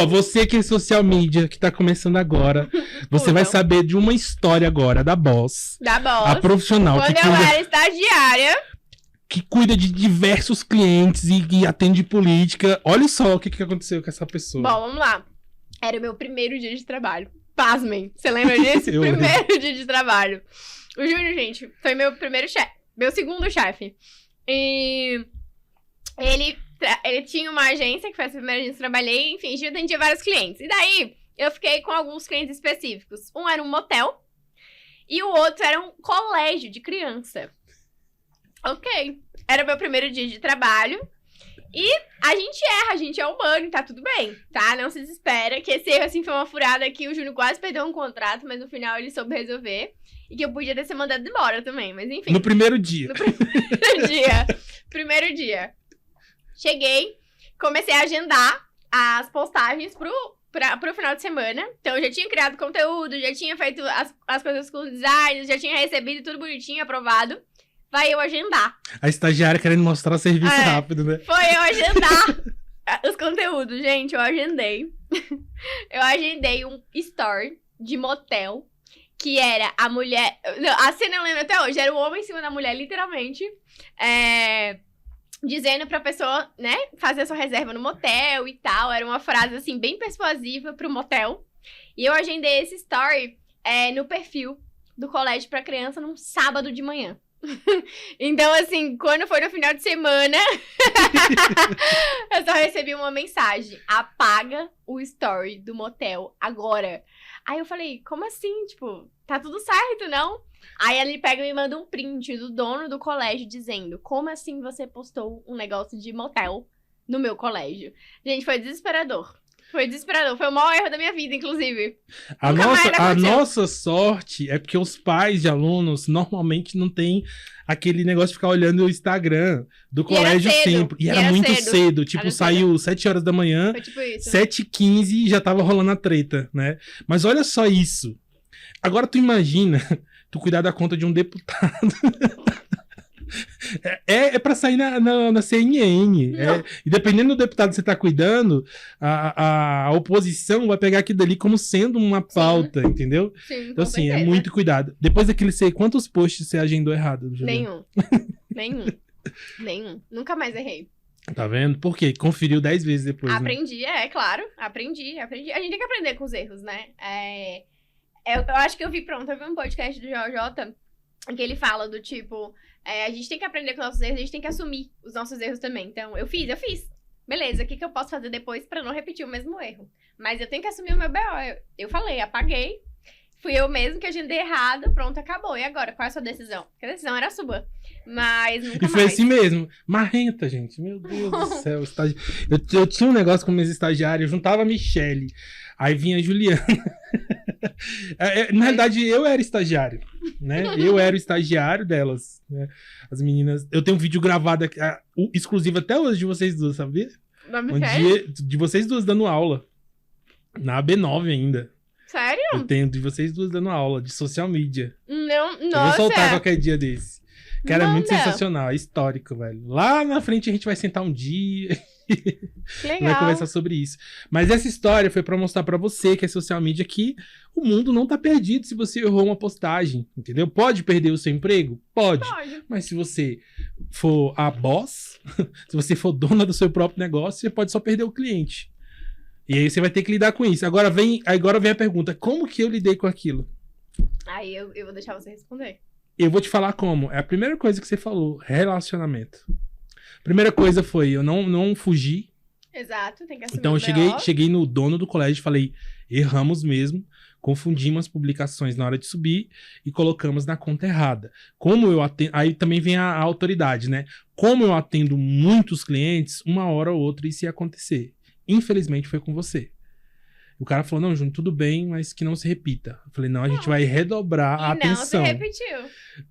Você que é social media, que tá começando agora, você vai saber de uma história agora da Boss. Da Boss. A profissional. Quando eu era estagiária. Que cuida de diversos clientes e atende política. Olha só o que aconteceu com essa pessoa. Bom, vamos lá. Era o meu primeiro dia de trabalho. Pasmem. Você lembra disso? Primeiro dia de trabalho. O Júnior, gente, foi meu primeiro chefe. Meu segundo chefe. E ele tinha uma agência, que foi a primeira agência que eu trabalhei, enfim, eu atendia vários clientes. E daí, eu fiquei com alguns clientes específicos. Um era um motel e o outro era um colégio de criança. Ok. Era o meu primeiro dia de trabalho. E a gente erra, a gente é humano, tá tudo bem, tá? Não se desespera, que esse erro, assim, foi uma furada que o Júnior quase perdeu um contrato, mas no final ele soube resolver. E que eu podia ter sido mandado embora também, mas enfim. No primeiro dia. Primeiro dia. Cheguei, comecei a agendar as postagens pro final de semana. Então, eu já tinha criado conteúdo, já tinha feito as coisas com designers, já tinha recebido tudo bonitinho, aprovado. Vai eu agendar. A estagiária querendo mostrar serviço rápido, né? Foi eu agendar os conteúdos. Gente, eu agendei. Eu agendei um story de motel, que era a mulher... A cena eu lembro até hoje. Era o homem em cima da mulher, literalmente. Dizendo pra pessoa, né, fazer sua reserva no motel e tal. Era uma frase, assim, bem persuasiva pro motel. E eu agendei esse story no perfil do colégio pra criança num sábado de manhã. Então, assim, quando foi no final de semana, eu só recebi uma mensagem: apaga o story do motel agora. Aí eu falei, como assim? Tipo, tá tudo certo, não? Aí ele pega e me manda um print do dono do colégio dizendo: como assim você postou um negócio de motel no meu colégio? Gente, foi desesperador. Foi desesperador. Foi o maior erro da minha vida, inclusive. A nossa sorte é porque os pais de alunos normalmente não tem aquele negócio de ficar olhando o Instagram do colégio sempre. E era muito cedo. Tipo, saiu 7 horas da manhã, foi tipo isso. 7h15 e já tava rolando a treta, né? Mas olha só isso. Agora tu imagina tu cuidar da conta de um deputado. É pra sair na CNN. E dependendo do deputado que você tá cuidando, a oposição vai pegar aquilo dali como sendo uma pauta, entendeu? Sim, então, assim, é muito cuidado. Depois daquele quantos posts você agendou errado? Nenhum. Nunca mais errei. Tá vendo? Por quê? Conferiu 10 vezes depois. Aprendi, né? Claro. Aprendi. A gente tem que aprender com os erros, né? Eu acho que eu vi um podcast do JJ que ele fala do tipo... a gente tem que aprender com os nossos erros, a gente tem que assumir os nossos erros também. Então, eu fiz. Beleza, o que eu posso fazer depois pra não repetir o mesmo erro? Mas eu tenho que assumir o meu BO. Eu falei, apaguei. Fui eu mesmo que agendei errado, pronto, acabou. E agora, qual é a sua decisão? Porque a decisão era sua. Mas nunca mais. E foi assim mesmo. Marrenta, gente. Meu Deus do céu. Eu tinha um negócio com meus estagiários, eu juntava a Michelle. Aí vinha a Juliana. Na realidade, eu era estagiário, né? Eu era o estagiário delas, né? As meninas... Eu tenho um vídeo gravado aqui, exclusivo até hoje de vocês duas, sabia? Um dia de vocês duas dando aula. Na AB9 ainda. Sério? Eu tenho de vocês duas dando aula de social media. Não, nossa. Eu vou soltar qualquer dia desse. Cara, é muito sensacional, é histórico, velho. Lá na frente a gente vai sentar um dia... Legal. Vai conversar sobre isso. Mas essa história foi pra mostrar pra você que é social media que o mundo não tá perdido se você errou uma postagem, entendeu? Pode perder o seu emprego? Pode. Mas se você for a boss, se você for dona do seu próprio negócio, você pode só perder o cliente. E aí você vai ter que lidar com isso. Agora vem a pergunta, como que eu lidei com aquilo? Aí eu vou deixar você responder. Eu vou te falar como. É a primeira coisa que você falou, relacionamento. Primeira coisa foi, eu não fugi. Exato, tem que assumir. Então eu cheguei no dono do colégio e falei, erramos mesmo, confundimos as publicações na hora de subir e colocamos na conta errada. Como eu atendo, aí também vem a autoridade, né? Como eu atendo muitos clientes, uma hora ou outra isso ia acontecer. Infelizmente foi com você. O cara falou, não, Júnior, tudo bem, mas que não se repita. Eu falei, não, a gente vai redobrar a atenção. E não se repetiu.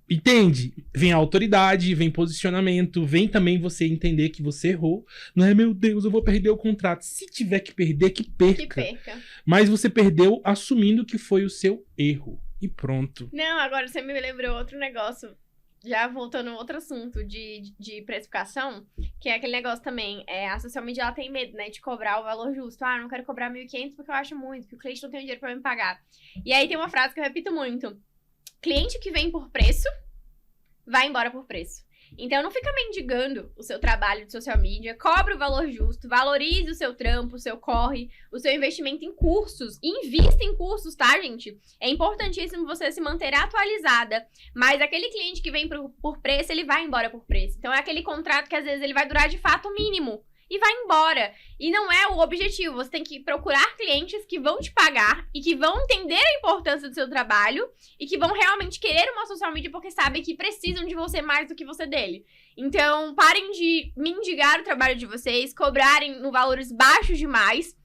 Entende? Vem a autoridade, vem posicionamento, vem também você entender que você errou. Não é, meu Deus, eu vou perder o contrato. Se tiver que perder, que perca. Que perca. Mas você perdeu assumindo que foi o seu erro. E pronto. Não, agora você me lembrou outro negócio. Já voltando a outro assunto de precificação, que é aquele negócio também, a social media ela tem medo, né, de cobrar o valor justo. Ah, não quero cobrar 1.500 porque eu acho muito, porque o cliente não tem dinheiro pra me pagar. E aí tem uma frase que eu repito muito. Cliente que vem por preço, vai embora por preço. Então não fica mendigando o seu trabalho de social media, cobre o valor justo, valorize o seu trampo, o seu corre, o seu investimento em cursos. Invista em cursos, tá, gente? É importantíssimo você se manter atualizada. Mas aquele cliente que vem por preço, ele vai embora por preço. Então é aquele contrato que às vezes ele vai durar de fato o mínimo. E vai embora. E não é o objetivo. Você tem que procurar clientes que vão te pagar e que vão entender a importância do seu trabalho e que vão realmente querer uma social media porque sabem que precisam de você mais do que você dele. Então, parem de mendigar o trabalho de vocês, cobrarem no valores baixos demais.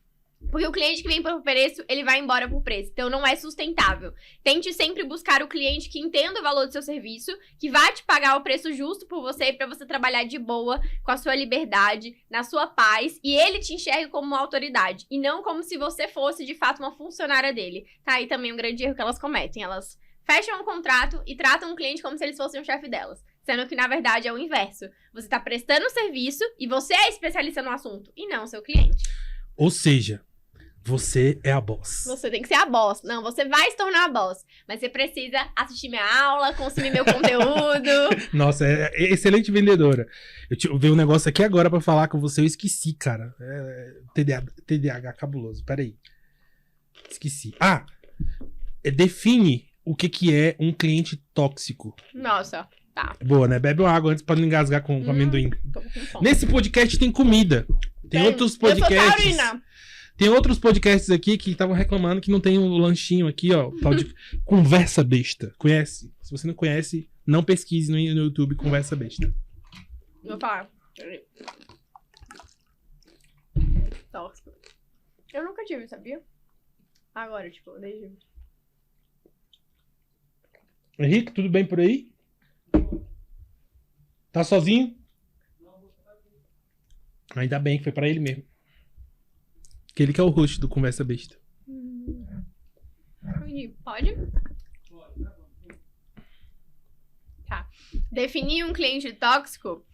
Porque o cliente que vem por preço, ele vai embora por preço. Então, não é sustentável. Tente sempre buscar o cliente que entenda o valor do seu serviço, que vai te pagar o preço justo por você, pra você trabalhar de boa, com a sua liberdade, na sua paz, e ele te enxergue como uma autoridade, e não como se você fosse, de fato, uma funcionária dele. Tá aí também um grande erro que elas cometem. Elas fecham um contrato e tratam o cliente como se eles fossem o chefe delas. Sendo que, na verdade, é o inverso. Você tá prestando um serviço e você é especialista no assunto, e não o seu cliente. Ou seja, você é a boss. Você tem que ser a boss. Não, você vai se tornar a boss. Mas você precisa assistir minha aula, consumir meu conteúdo. Nossa, é excelente vendedora. Eu vi um negócio aqui agora pra falar com você, eu esqueci, cara. TDAH cabuloso, peraí. Esqueci. Define o que é um cliente tóxico. Nossa, tá. Boa, né? Bebe uma água antes pra não engasgar com amendoim. Tô com fome. Nesse podcast tem comida. Tem outros podcasts. Eu sou taurina. Tem outros podcasts aqui que estavam reclamando que não tem o lanchinho aqui, ó. Tal de Conversa Besta. Conhece? Se você não conhece, não pesquise no YouTube Conversa Besta. Vou falar. Tóxico. Eu nunca tive, sabia? Agora, tipo, desde... Henrique, tudo bem por aí? Tá sozinho? Ainda bem que foi pra ele mesmo. Que ele que é o host do Conversa Besta. Pode? Tá. Definir um cliente tóxico.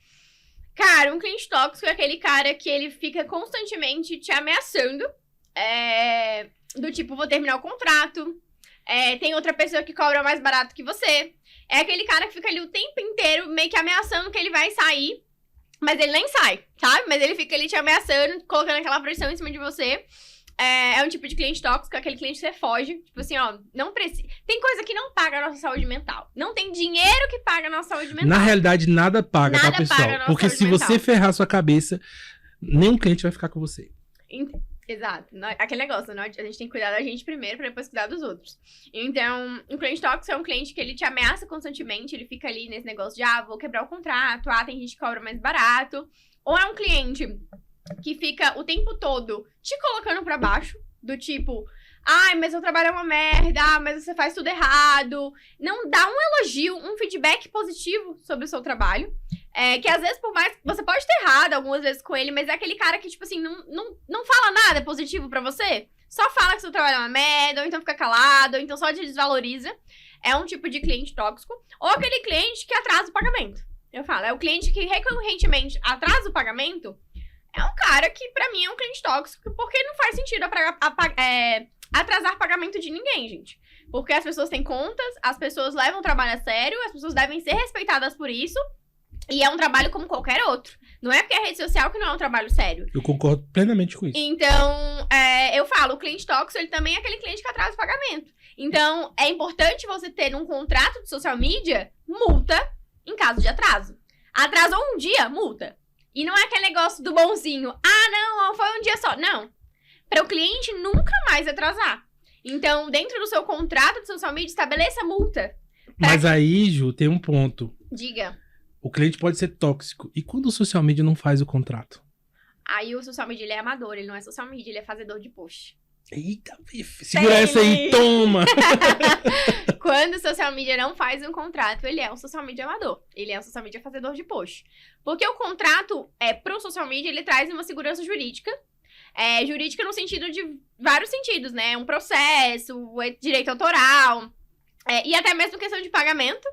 Cara, um cliente tóxico é aquele cara que ele fica constantemente te ameaçando. Do tipo, vou terminar o contrato. Tem outra pessoa que cobra mais barato que você. É aquele cara que fica ali o tempo inteiro meio que ameaçando que ele vai sair. Mas ele nem sai, sabe? Mas ele fica ali te ameaçando, colocando aquela pressão em cima de você. É um tipo de cliente tóxico, aquele cliente que você foge. Tipo assim, ó, não precisa... Tem coisa que não paga a nossa saúde mental. Não tem dinheiro que paga a nossa saúde mental. Na realidade, nada paga, tá, pessoal? Paga a nossa Porque saúde se mental. você ferrar sua cabeça, nenhum cliente vai ficar com você. Exato. Aquele negócio, a gente tem que cuidar da gente primeiro pra depois cuidar dos outros. Então, um cliente tóxico é um cliente que ele te ameaça constantemente, ele fica ali nesse negócio de, vou quebrar o contrato, tem gente que cobra mais barato. Ou é um cliente que fica o tempo todo te colocando pra baixo, do tipo, mas seu trabalho é uma merda, mas você faz tudo errado. Não dá um elogio, um feedback positivo sobre o seu trabalho. Que às vezes, por mais... Você pode ter errado algumas vezes com ele, mas é aquele cara que, tipo assim, não fala nada positivo pra você. Só fala que seu trabalho é uma merda, ou então fica calado, ou então só te desvaloriza. É um tipo de cliente tóxico. Ou aquele cliente que atrasa o pagamento. Eu falo, é o cliente que recorrentemente atrasa o pagamento. É um cara que, pra mim, é um cliente tóxico, porque não faz sentido atrasar pagamento de ninguém, gente. Porque as pessoas têm contas, as pessoas levam o trabalho a sério, as pessoas devem ser respeitadas por isso. E é um trabalho como qualquer outro. Não é porque é rede social que não é um trabalho sério. Eu concordo plenamente com isso. Então, eu falo, o cliente tóxico, ele também é aquele cliente que atrasa o pagamento. Então, é importante você ter um contrato de social media, multa em caso de atraso. Atrasou um dia, multa. E não é aquele negócio do bonzinho. Não, foi um dia só. Não. Para o cliente nunca mais atrasar. Então, dentro do seu contrato de social media, estabeleça multa. Mas aí, Ju, tem um ponto. Diga. O cliente pode ser tóxico. E quando o social media não faz o contrato? Aí o social media, ele é amador, ele não é social media, ele é fazedor de post. Eita, segura essa aí, toma! Quando o social media não faz um contrato, ele é um social media amador. Ele é um social media fazedor de post. Porque o contrato, pro social media, ele traz uma segurança jurídica. Jurídica no sentido de vários sentidos, né? Um processo, direito autoral, e até mesmo questão de pagamento.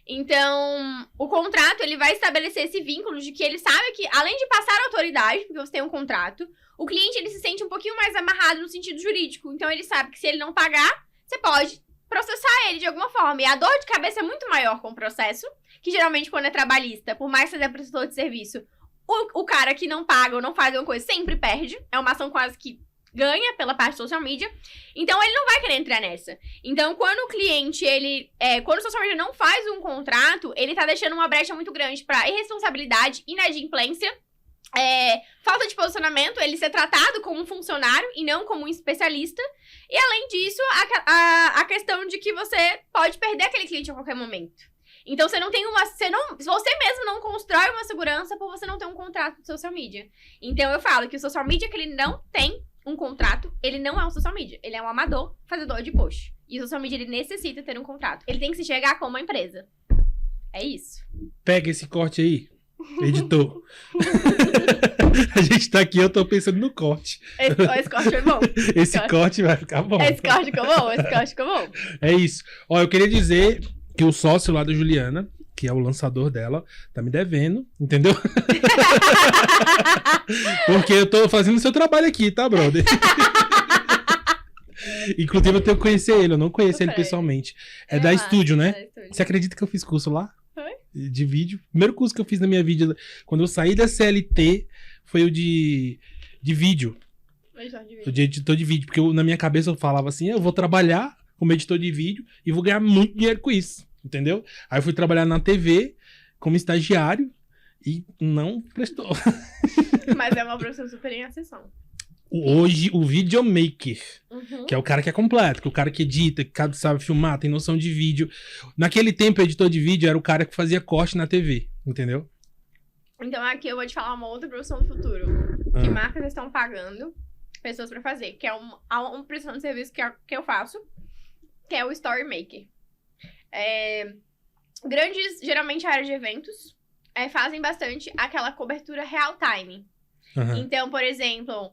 Então, o contrato, ele vai estabelecer esse vínculo de que ele sabe que, além de passar a autoridade, porque você tem um contrato, o cliente, ele se sente um pouquinho mais amarrado no sentido jurídico. Então, ele sabe que se ele não pagar, você pode processar ele de alguma forma. E a dor de cabeça é muito maior com o processo, que geralmente quando é trabalhista, por mais que seja prestador de serviço, o cara que não paga ou não faz alguma coisa sempre perde. É uma ação quase que ganha pela parte social media. Então, ele não vai querer entrar nessa. Então, quando o cliente, quando o social media não faz um contrato, ele tá deixando uma brecha muito grande pra irresponsabilidade, inadimplência, falta de posicionamento, ele ser tratado como um funcionário e não como um especialista. E, além disso, a questão de que você pode perder aquele cliente a qualquer momento. Então, você mesmo não constrói uma segurança por você não ter um contrato de social media. Então, eu falo que o social media que ele não tem um contrato, ele não é um social media. Ele é um amador fazedor de post. E o social media, ele necessita ter um contrato. Ele tem que se enxergar como uma empresa. É isso. Pega esse corte aí, editor. A gente tá aqui, eu tô pensando no corte. Esse corte foi bom. Esse corte vai ficar bom. Esse corte ficou bom. É isso. Ó, eu queria dizer que o sócio lá da Juliana, que é o lançador dela, tá me devendo, entendeu? Porque eu tô fazendo o seu trabalho aqui, tá, brother? Inclusive, eu tenho que conhecer ele, eu não conheço ele pessoalmente. É da Estúdio, né? Você acredita que eu fiz curso lá? Foi? De vídeo. O primeiro curso que eu fiz na minha vida, quando eu saí da CLT, foi o de vídeo. O de editor de vídeo. Porque na minha cabeça eu falava assim, eu vou trabalhar como editor de vídeo e vou ganhar muito dinheiro com isso. Entendeu? Aí eu fui trabalhar na TV como estagiário e não prestou. Mas é uma profissão super em ascensão. Hoje, o videomaker, Uhum. que é o cara que é completo, que é o cara que edita, que sabe filmar, tem noção de vídeo. Naquele tempo, o editor de vídeo era o cara que fazia corte na TV, entendeu? Então aqui eu vou te falar uma outra profissão do futuro. Que marcas estão pagando pessoas pra fazer. Que é uma prestação de serviço que eu faço. Que é o Story Maker. Grandes, geralmente áreas de eventos, fazem bastante aquela cobertura real time. Uhum. Então, por exemplo,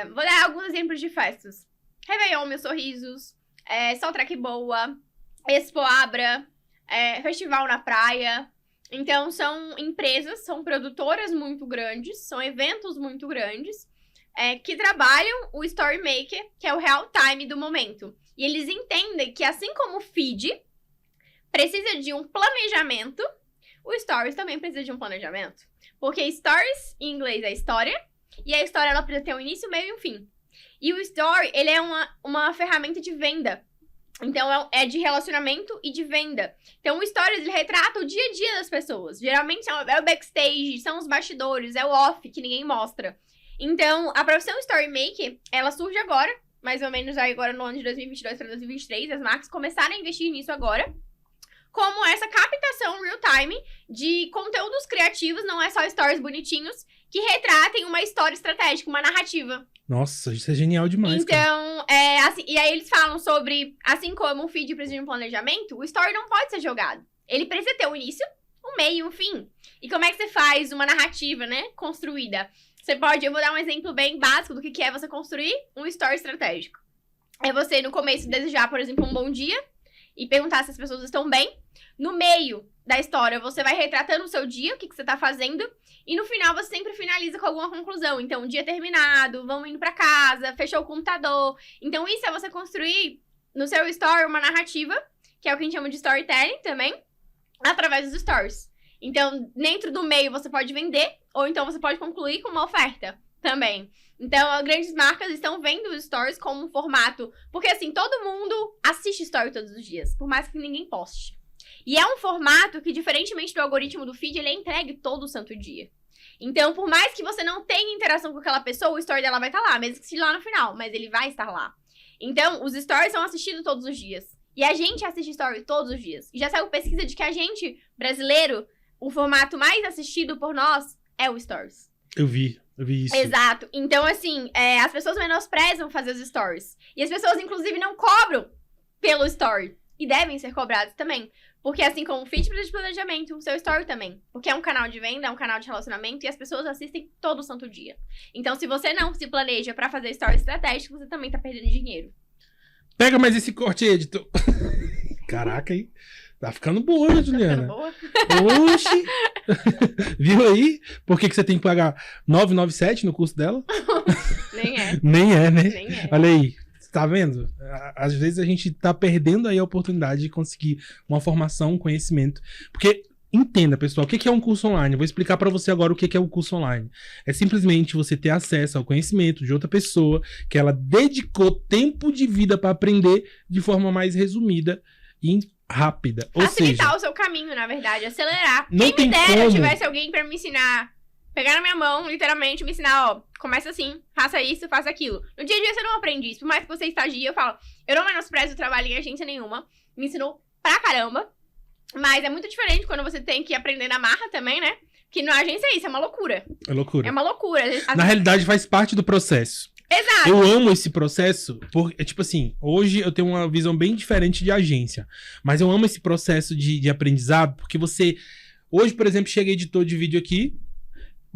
vou dar alguns exemplos de festas. Réveillon, Mil Sorrisos, Soultrack Boa, Expo Abra, Festival na Praia. Então, são empresas, são produtoras muito grandes, são eventos muito grandes, que trabalham o Story Maker, que é o real time do momento. E eles entendem que, assim como o feed precisa de um planejamento, o Stories também precisa de um planejamento. Porque Stories, em inglês, é história, e a história ela precisa ter um início, meio e um fim. E o Story, ele é uma ferramenta de venda. Então, é de relacionamento e de venda. Então, o Stories, ele retrata o dia a dia das pessoas. Geralmente, é o backstage, são os bastidores, é o off, que ninguém mostra. Então, a profissão Story Maker, ela surge agora, mais ou menos aí agora no ano de 2022 para 2023. As marcas começaram a investir nisso agora. Como essa captação real-time de conteúdos criativos, não é só stories bonitinhos, que retratem uma história estratégica, uma narrativa. Nossa, isso é genial demais, então, assim, e aí eles falam sobre, assim como o feed precisa de um planejamento, o story não pode ser jogado. Ele precisa ter um início, um meio e um fim. E como é que você faz uma narrativa, né, construída? Eu vou dar um exemplo bem básico do que é você construir um story estratégico. É você, no começo, desejar, por exemplo, um bom dia e perguntar se as pessoas estão bem. No meio da história, você vai retratando o seu dia, o que você tá fazendo. E no final, você sempre finaliza com alguma conclusão. Então, dia terminado, vamos indo pra casa, fechou o computador. Então, isso é você construir no seu story uma narrativa, que é o que a gente chama de storytelling também, através dos stories. Então, dentro do meio, você pode vender, ou então você pode concluir com uma oferta também. Então, grandes marcas estão vendo os stories como um formato. Porque, assim, todo mundo assiste story todos os dias, por mais que ninguém poste. E é um formato que, diferentemente do algoritmo do feed, ele é entregue todo santo dia. Então, por mais que você não tenha interação com aquela pessoa, o story dela vai estar lá, mesmo que seja lá no final, mas ele vai estar lá. Então, os stories são assistidos todos os dias. E a gente assiste story todos os dias. E já saiu pesquisa de que a gente, brasileiro, o formato mais assistido por nós é o stories. Eu vi. Eu vi isso. Exato. Então, assim, as pessoas menosprezam fazer os stories. E as pessoas, inclusive, não cobram pelo story. E devem ser cobradas também. Porque assim como o feed precisa de planejamento, o seu story também. Porque é um canal de venda, é um canal de relacionamento e as pessoas assistem todo santo dia. Então, se você não se planeja pra fazer story estratégico, você também tá perdendo dinheiro. Pega mais esse corte aí, editor. Caraca, aí. Tá ficando boa, né, Juliana? Tá ficando boa? Oxi! Viu aí? Por que você tem que pagar 997 no curso dela? Nem é. Nem é, né? Nem é. Olha aí. Tá vendo? Às vezes a gente tá perdendo aí a oportunidade de conseguir uma formação, um conhecimento. Porque, entenda, pessoal, o que é um curso online? Eu vou explicar pra você agora o que é o curso online. É simplesmente você ter acesso ao conhecimento de outra pessoa que ela dedicou tempo de vida pra aprender de forma mais resumida e rápida. Ou Facilitar seja, o seu caminho, na verdade. Acelerar. Não Quem me tem dera eu como. tivesse alguém pra me ensinar. Pegar na minha mão, literalmente, me ensinar, ó, começa assim, faça isso, faça aquilo. No dia a dia você não aprende isso, por mais que você estagie, eu falo, eu não menosprezo o trabalho em agência nenhuma, me ensinou pra caramba, mas é muito diferente quando você tem que aprender na marra também, né? Que na agência é isso, é uma loucura. é loucura. É uma loucura. Na realidade, faz parte do processo. Exato. Eu amo esse processo, porque, tipo assim, hoje eu tenho uma visão bem diferente de agência, mas eu amo esse processo de aprendizado, porque você... Hoje, por exemplo, chega editor de vídeo aqui,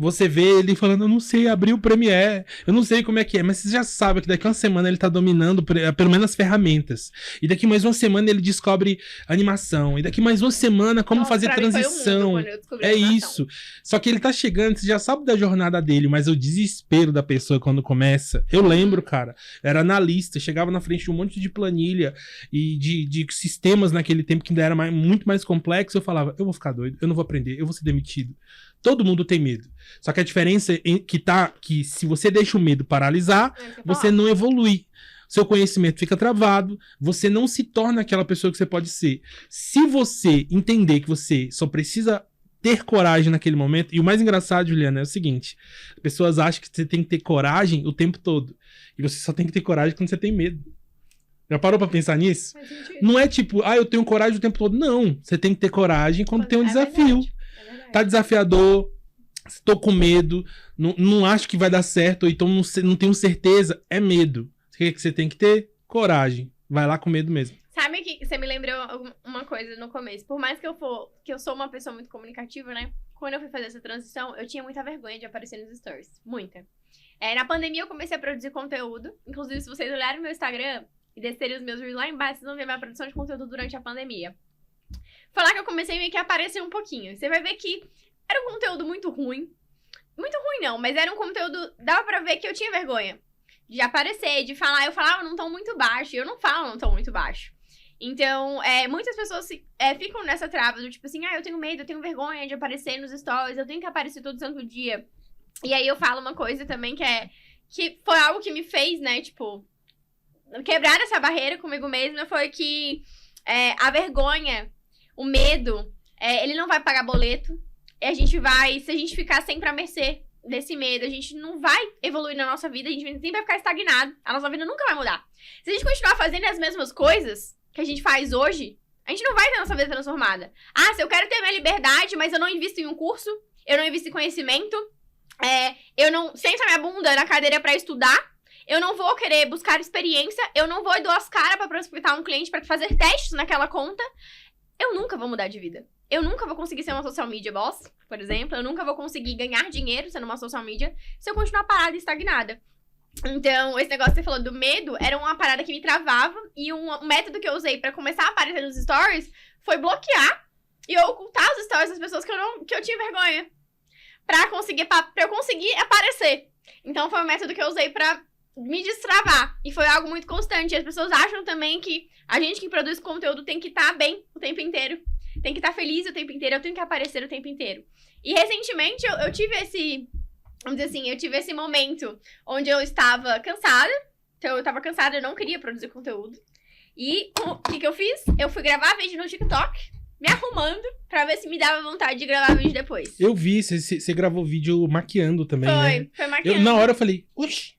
você vê ele falando, eu não sei abrir o Premiere, eu não sei como é que é, mas você já sabe que daqui a uma semana ele tá dominando pelo menos as ferramentas. E daqui mais uma semana ele descobre animação. E daqui mais uma semana como Nossa, fazer pra mim foi o transição. mundo quando eu descobri É animação. isso. Só que ele tá chegando, você já sabe da jornada dele, mas o desespero da pessoa quando começa. Eu lembro, cara, era analista, chegava na frente de um monte de planilha e de sistemas naquele tempo que ainda era muito mais complexo. Eu falava, eu vou ficar doido, eu não vou aprender, eu vou ser demitido. Todo mundo tem medo. Só que a diferença é que se você deixa o medo paralisar, você não evolui. Seu conhecimento fica travado, você não se torna aquela pessoa que você pode ser. Se você entender que você só precisa ter coragem naquele momento, e o mais engraçado, Juliana, é o seguinte, as pessoas acham que você tem que ter coragem o tempo todo, e você só tem que ter coragem quando você tem medo. Já parou pra pensar nisso? Não é tipo, eu tenho coragem o tempo todo. Não, você tem que ter coragem quando tem um desafio. Tá desafiador, tô com medo, não acho que vai dar certo, ou então não tenho certeza, é medo. O que você tem que ter? Coragem. Vai lá com medo mesmo. Sabe que você me lembrou uma coisa no começo? Por mais que eu sou uma pessoa muito comunicativa, né? Quando eu fui fazer essa transição, eu tinha muita vergonha de aparecer nos stories. Muita. Na pandemia eu comecei a produzir conteúdo. Inclusive, se vocês olharem meu Instagram e descerem os meus vídeos lá embaixo, vocês vão ver minha produção de conteúdo durante a pandemia. Foi lá que eu comecei meio que a aparecer um pouquinho. Você vai ver que era um conteúdo muito ruim. Muito ruim não, mas era um conteúdo... Dava pra ver que eu tinha vergonha de aparecer, de falar. Eu falava num tom muito baixo. E eu não falo num tom muito baixo. Então, muitas pessoas ficam nessa trava do tipo assim... eu tenho medo, eu tenho vergonha de aparecer nos stories. Eu tenho que aparecer todo santo dia. E aí eu falo uma coisa também que foi algo que me fez, né, tipo... Quebrar essa barreira comigo mesma foi que a vergonha... O medo, ele não vai pagar boleto. E se a gente ficar sempre à mercê desse medo, a gente não vai evoluir na nossa vida, a gente sempre vai ficar estagnado. A nossa vida nunca vai mudar. Se a gente continuar fazendo as mesmas coisas que a gente faz hoje, a gente não vai ter a nossa vida transformada. Se eu quero ter minha liberdade, mas eu não invisto em um curso, eu não invisto em conhecimento, eu não sento a minha bunda na cadeira pra estudar, eu não vou querer buscar experiência, eu não vou dar as caras pra prospectar um cliente pra fazer testes naquela conta, eu nunca vou mudar de vida. Eu nunca vou conseguir ser uma social media boss, por exemplo. Eu nunca vou conseguir ganhar dinheiro sendo uma social media se eu continuar parada e estagnada. Então, esse negócio que você falou do medo era uma parada que me travava. E um método que eu usei pra começar a aparecer nos stories foi bloquear e ocultar os stories das pessoas que eu tinha vergonha. Pra eu conseguir aparecer. Então, foi um método que eu usei pra me destravar. E foi algo muito constante. E as pessoas acham também que a gente que produz conteúdo tem que estar bem o tempo inteiro. Tem que estar feliz o tempo inteiro. Eu tenho que aparecer o tempo inteiro. E recentemente eu tive vamos dizer assim, eu tive esse momento onde eu estava cansada. Então eu estava cansada, eu não queria produzir conteúdo. E o que eu fiz? Eu fui gravar vídeo no TikTok, me arrumando, pra ver se me dava vontade de gravar vídeo depois. Eu vi, você gravou vídeo maquiando também, né? Foi maquiando. Na hora eu falei, oxi,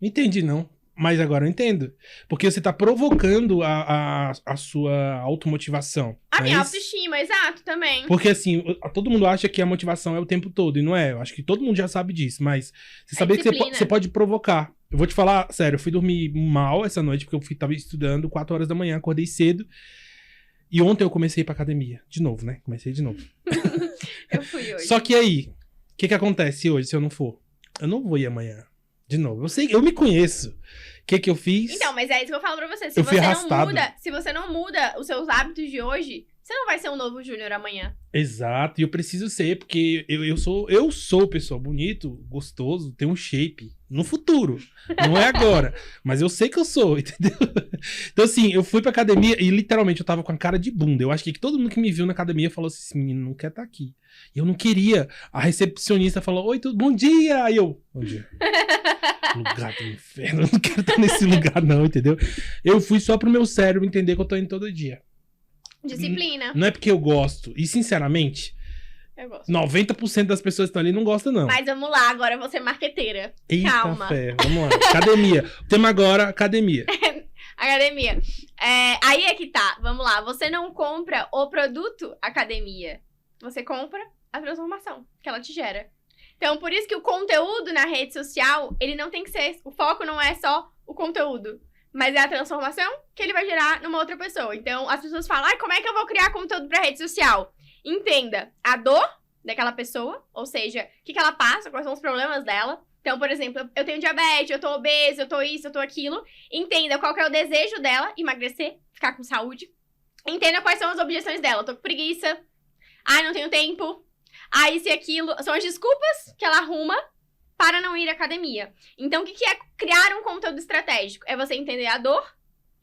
não entendi não. Mas agora eu entendo. Porque você tá provocando a sua automotivação. A não é minha isso? autoestima, exato, também. Porque assim, todo mundo acha que a motivação é o tempo todo, e não é. Eu acho que todo mundo já sabe disso, mas você saber que disciplina. você pode provocar. Eu vou te falar, sério, eu fui dormir mal essa noite, porque eu tava estudando 4 horas da manhã, acordei cedo. E ontem eu comecei pra academia. De novo, né? Comecei de novo. Eu fui hoje. Só que aí, o que acontece hoje se eu não for? Eu não vou ir amanhã. De novo. Eu me conheço. O que eu fiz? Então, mas é isso que eu falo pra você. Eu fui arrastado. Se você não muda os seus hábitos de hoje, você não vai ser um novo Júnior amanhã. Exato. E eu preciso ser, porque eu sou pessoa bonito, gostoso, tenho um shape. No futuro. Não é agora. Mas eu sei que eu sou, entendeu? Então, assim, eu fui pra academia e literalmente eu tava com a cara de bunda. Eu acho que todo mundo que me viu na academia falou assim: esse menino não quer estar aqui. E eu não queria. A recepcionista falou: oi, tudo bom dia. Aí eu: bom dia. Lugar do inferno. Eu não quero estar nesse lugar, não, entendeu? Eu fui só pro meu cérebro entender que eu tô indo todo dia. Disciplina. Não é porque eu gosto. E, sinceramente, Eu gosto. 90% das pessoas que estão ali não gostam, não. Mas vamos lá, agora eu vou ser marqueteira. Eita Calma. fé, vamos lá. Academia. O tema agora, academia. Academia. Aí é que tá. Vamos lá. Você não compra o produto academia. Você compra a transformação que ela te gera. Então, por isso que o conteúdo na rede social, ele não tem que ser... O foco não é só o conteúdo. Mas é a transformação que ele vai gerar numa outra pessoa. Então, as pessoas falam: ai, como é que eu vou criar conteúdo pra rede social? Entenda a dor daquela pessoa, ou seja, o que ela passa, quais são os problemas dela. Então, por exemplo, eu tenho diabetes, eu tô obesa, eu tô isso, eu tô aquilo. Entenda qual que é o desejo dela, emagrecer, ficar com saúde. Entenda quais são as objeções dela. Eu tô com preguiça. Ai, não tenho tempo. Ai, isso e aquilo. São as desculpas que ela arruma para não ir à academia. Então, o que é criar um conteúdo estratégico? É você entender a dor,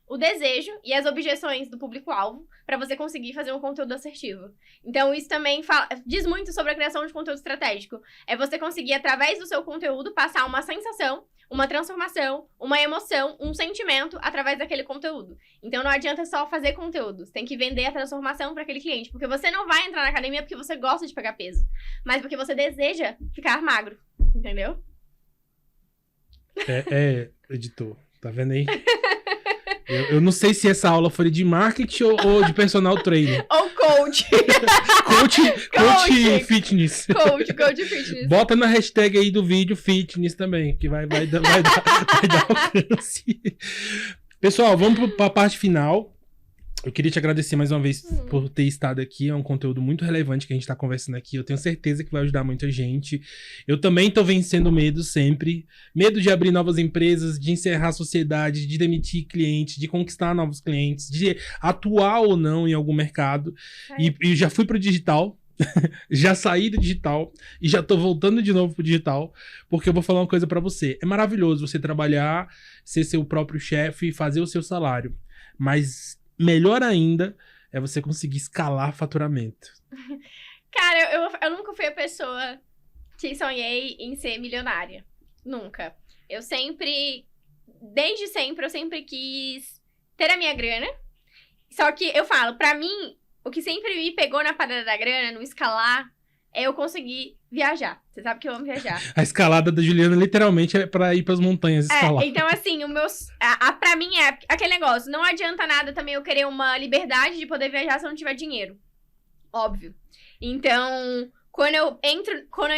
o desejo e as objeções do público-alvo para você conseguir fazer um conteúdo assertivo. Então, isso também diz muito sobre a criação de conteúdo estratégico. É você conseguir, através do seu conteúdo, passar uma sensação, uma transformação, uma emoção, um sentimento através daquele conteúdo. Então, não adianta só fazer conteúdo. Você tem que vender a transformação para aquele cliente. Porque você não vai entrar na academia porque você gosta de pegar peso, mas porque você deseja ficar magro. Entendeu? Editor. Tá vendo aí? Eu não sei se essa aula foi de marketing ou de personal trainer. Ou coach. Coach fitness. Coach fitness. Bota na hashtag aí do vídeo fitness também, que vai dar alcance. Pessoal, vamos pra parte final. Eu queria te agradecer mais uma vez por ter estado aqui. É um conteúdo muito relevante que a gente tá conversando aqui. Eu tenho certeza que vai ajudar muita gente. Eu também tô vencendo medo sempre. Medo de abrir novas empresas, de encerrar a sociedade, de demitir clientes, de conquistar novos clientes, de atuar ou não em algum mercado. E já fui pro digital. Já saí do digital e já tô voltando de novo pro digital, porque eu vou falar uma coisa pra você. É maravilhoso você trabalhar, ser seu próprio chefe e fazer o seu salário. Mas melhor ainda é você conseguir escalar faturamento. Cara, eu nunca fui a pessoa que sonhei em ser milionária. Nunca. Desde sempre, eu sempre quis ter a minha grana. Só que eu falo, pra mim, o que sempre me pegou na parada da grana, no escalar, é eu conseguir viajar. Você sabe que eu amo viajar. A escalada da Juliana literalmente é pra ir pras montanhas escalar. Então, assim, pra mim é aquele negócio. Não adianta nada também eu querer uma liberdade de poder viajar se eu não tiver dinheiro. Óbvio. Então, quando eu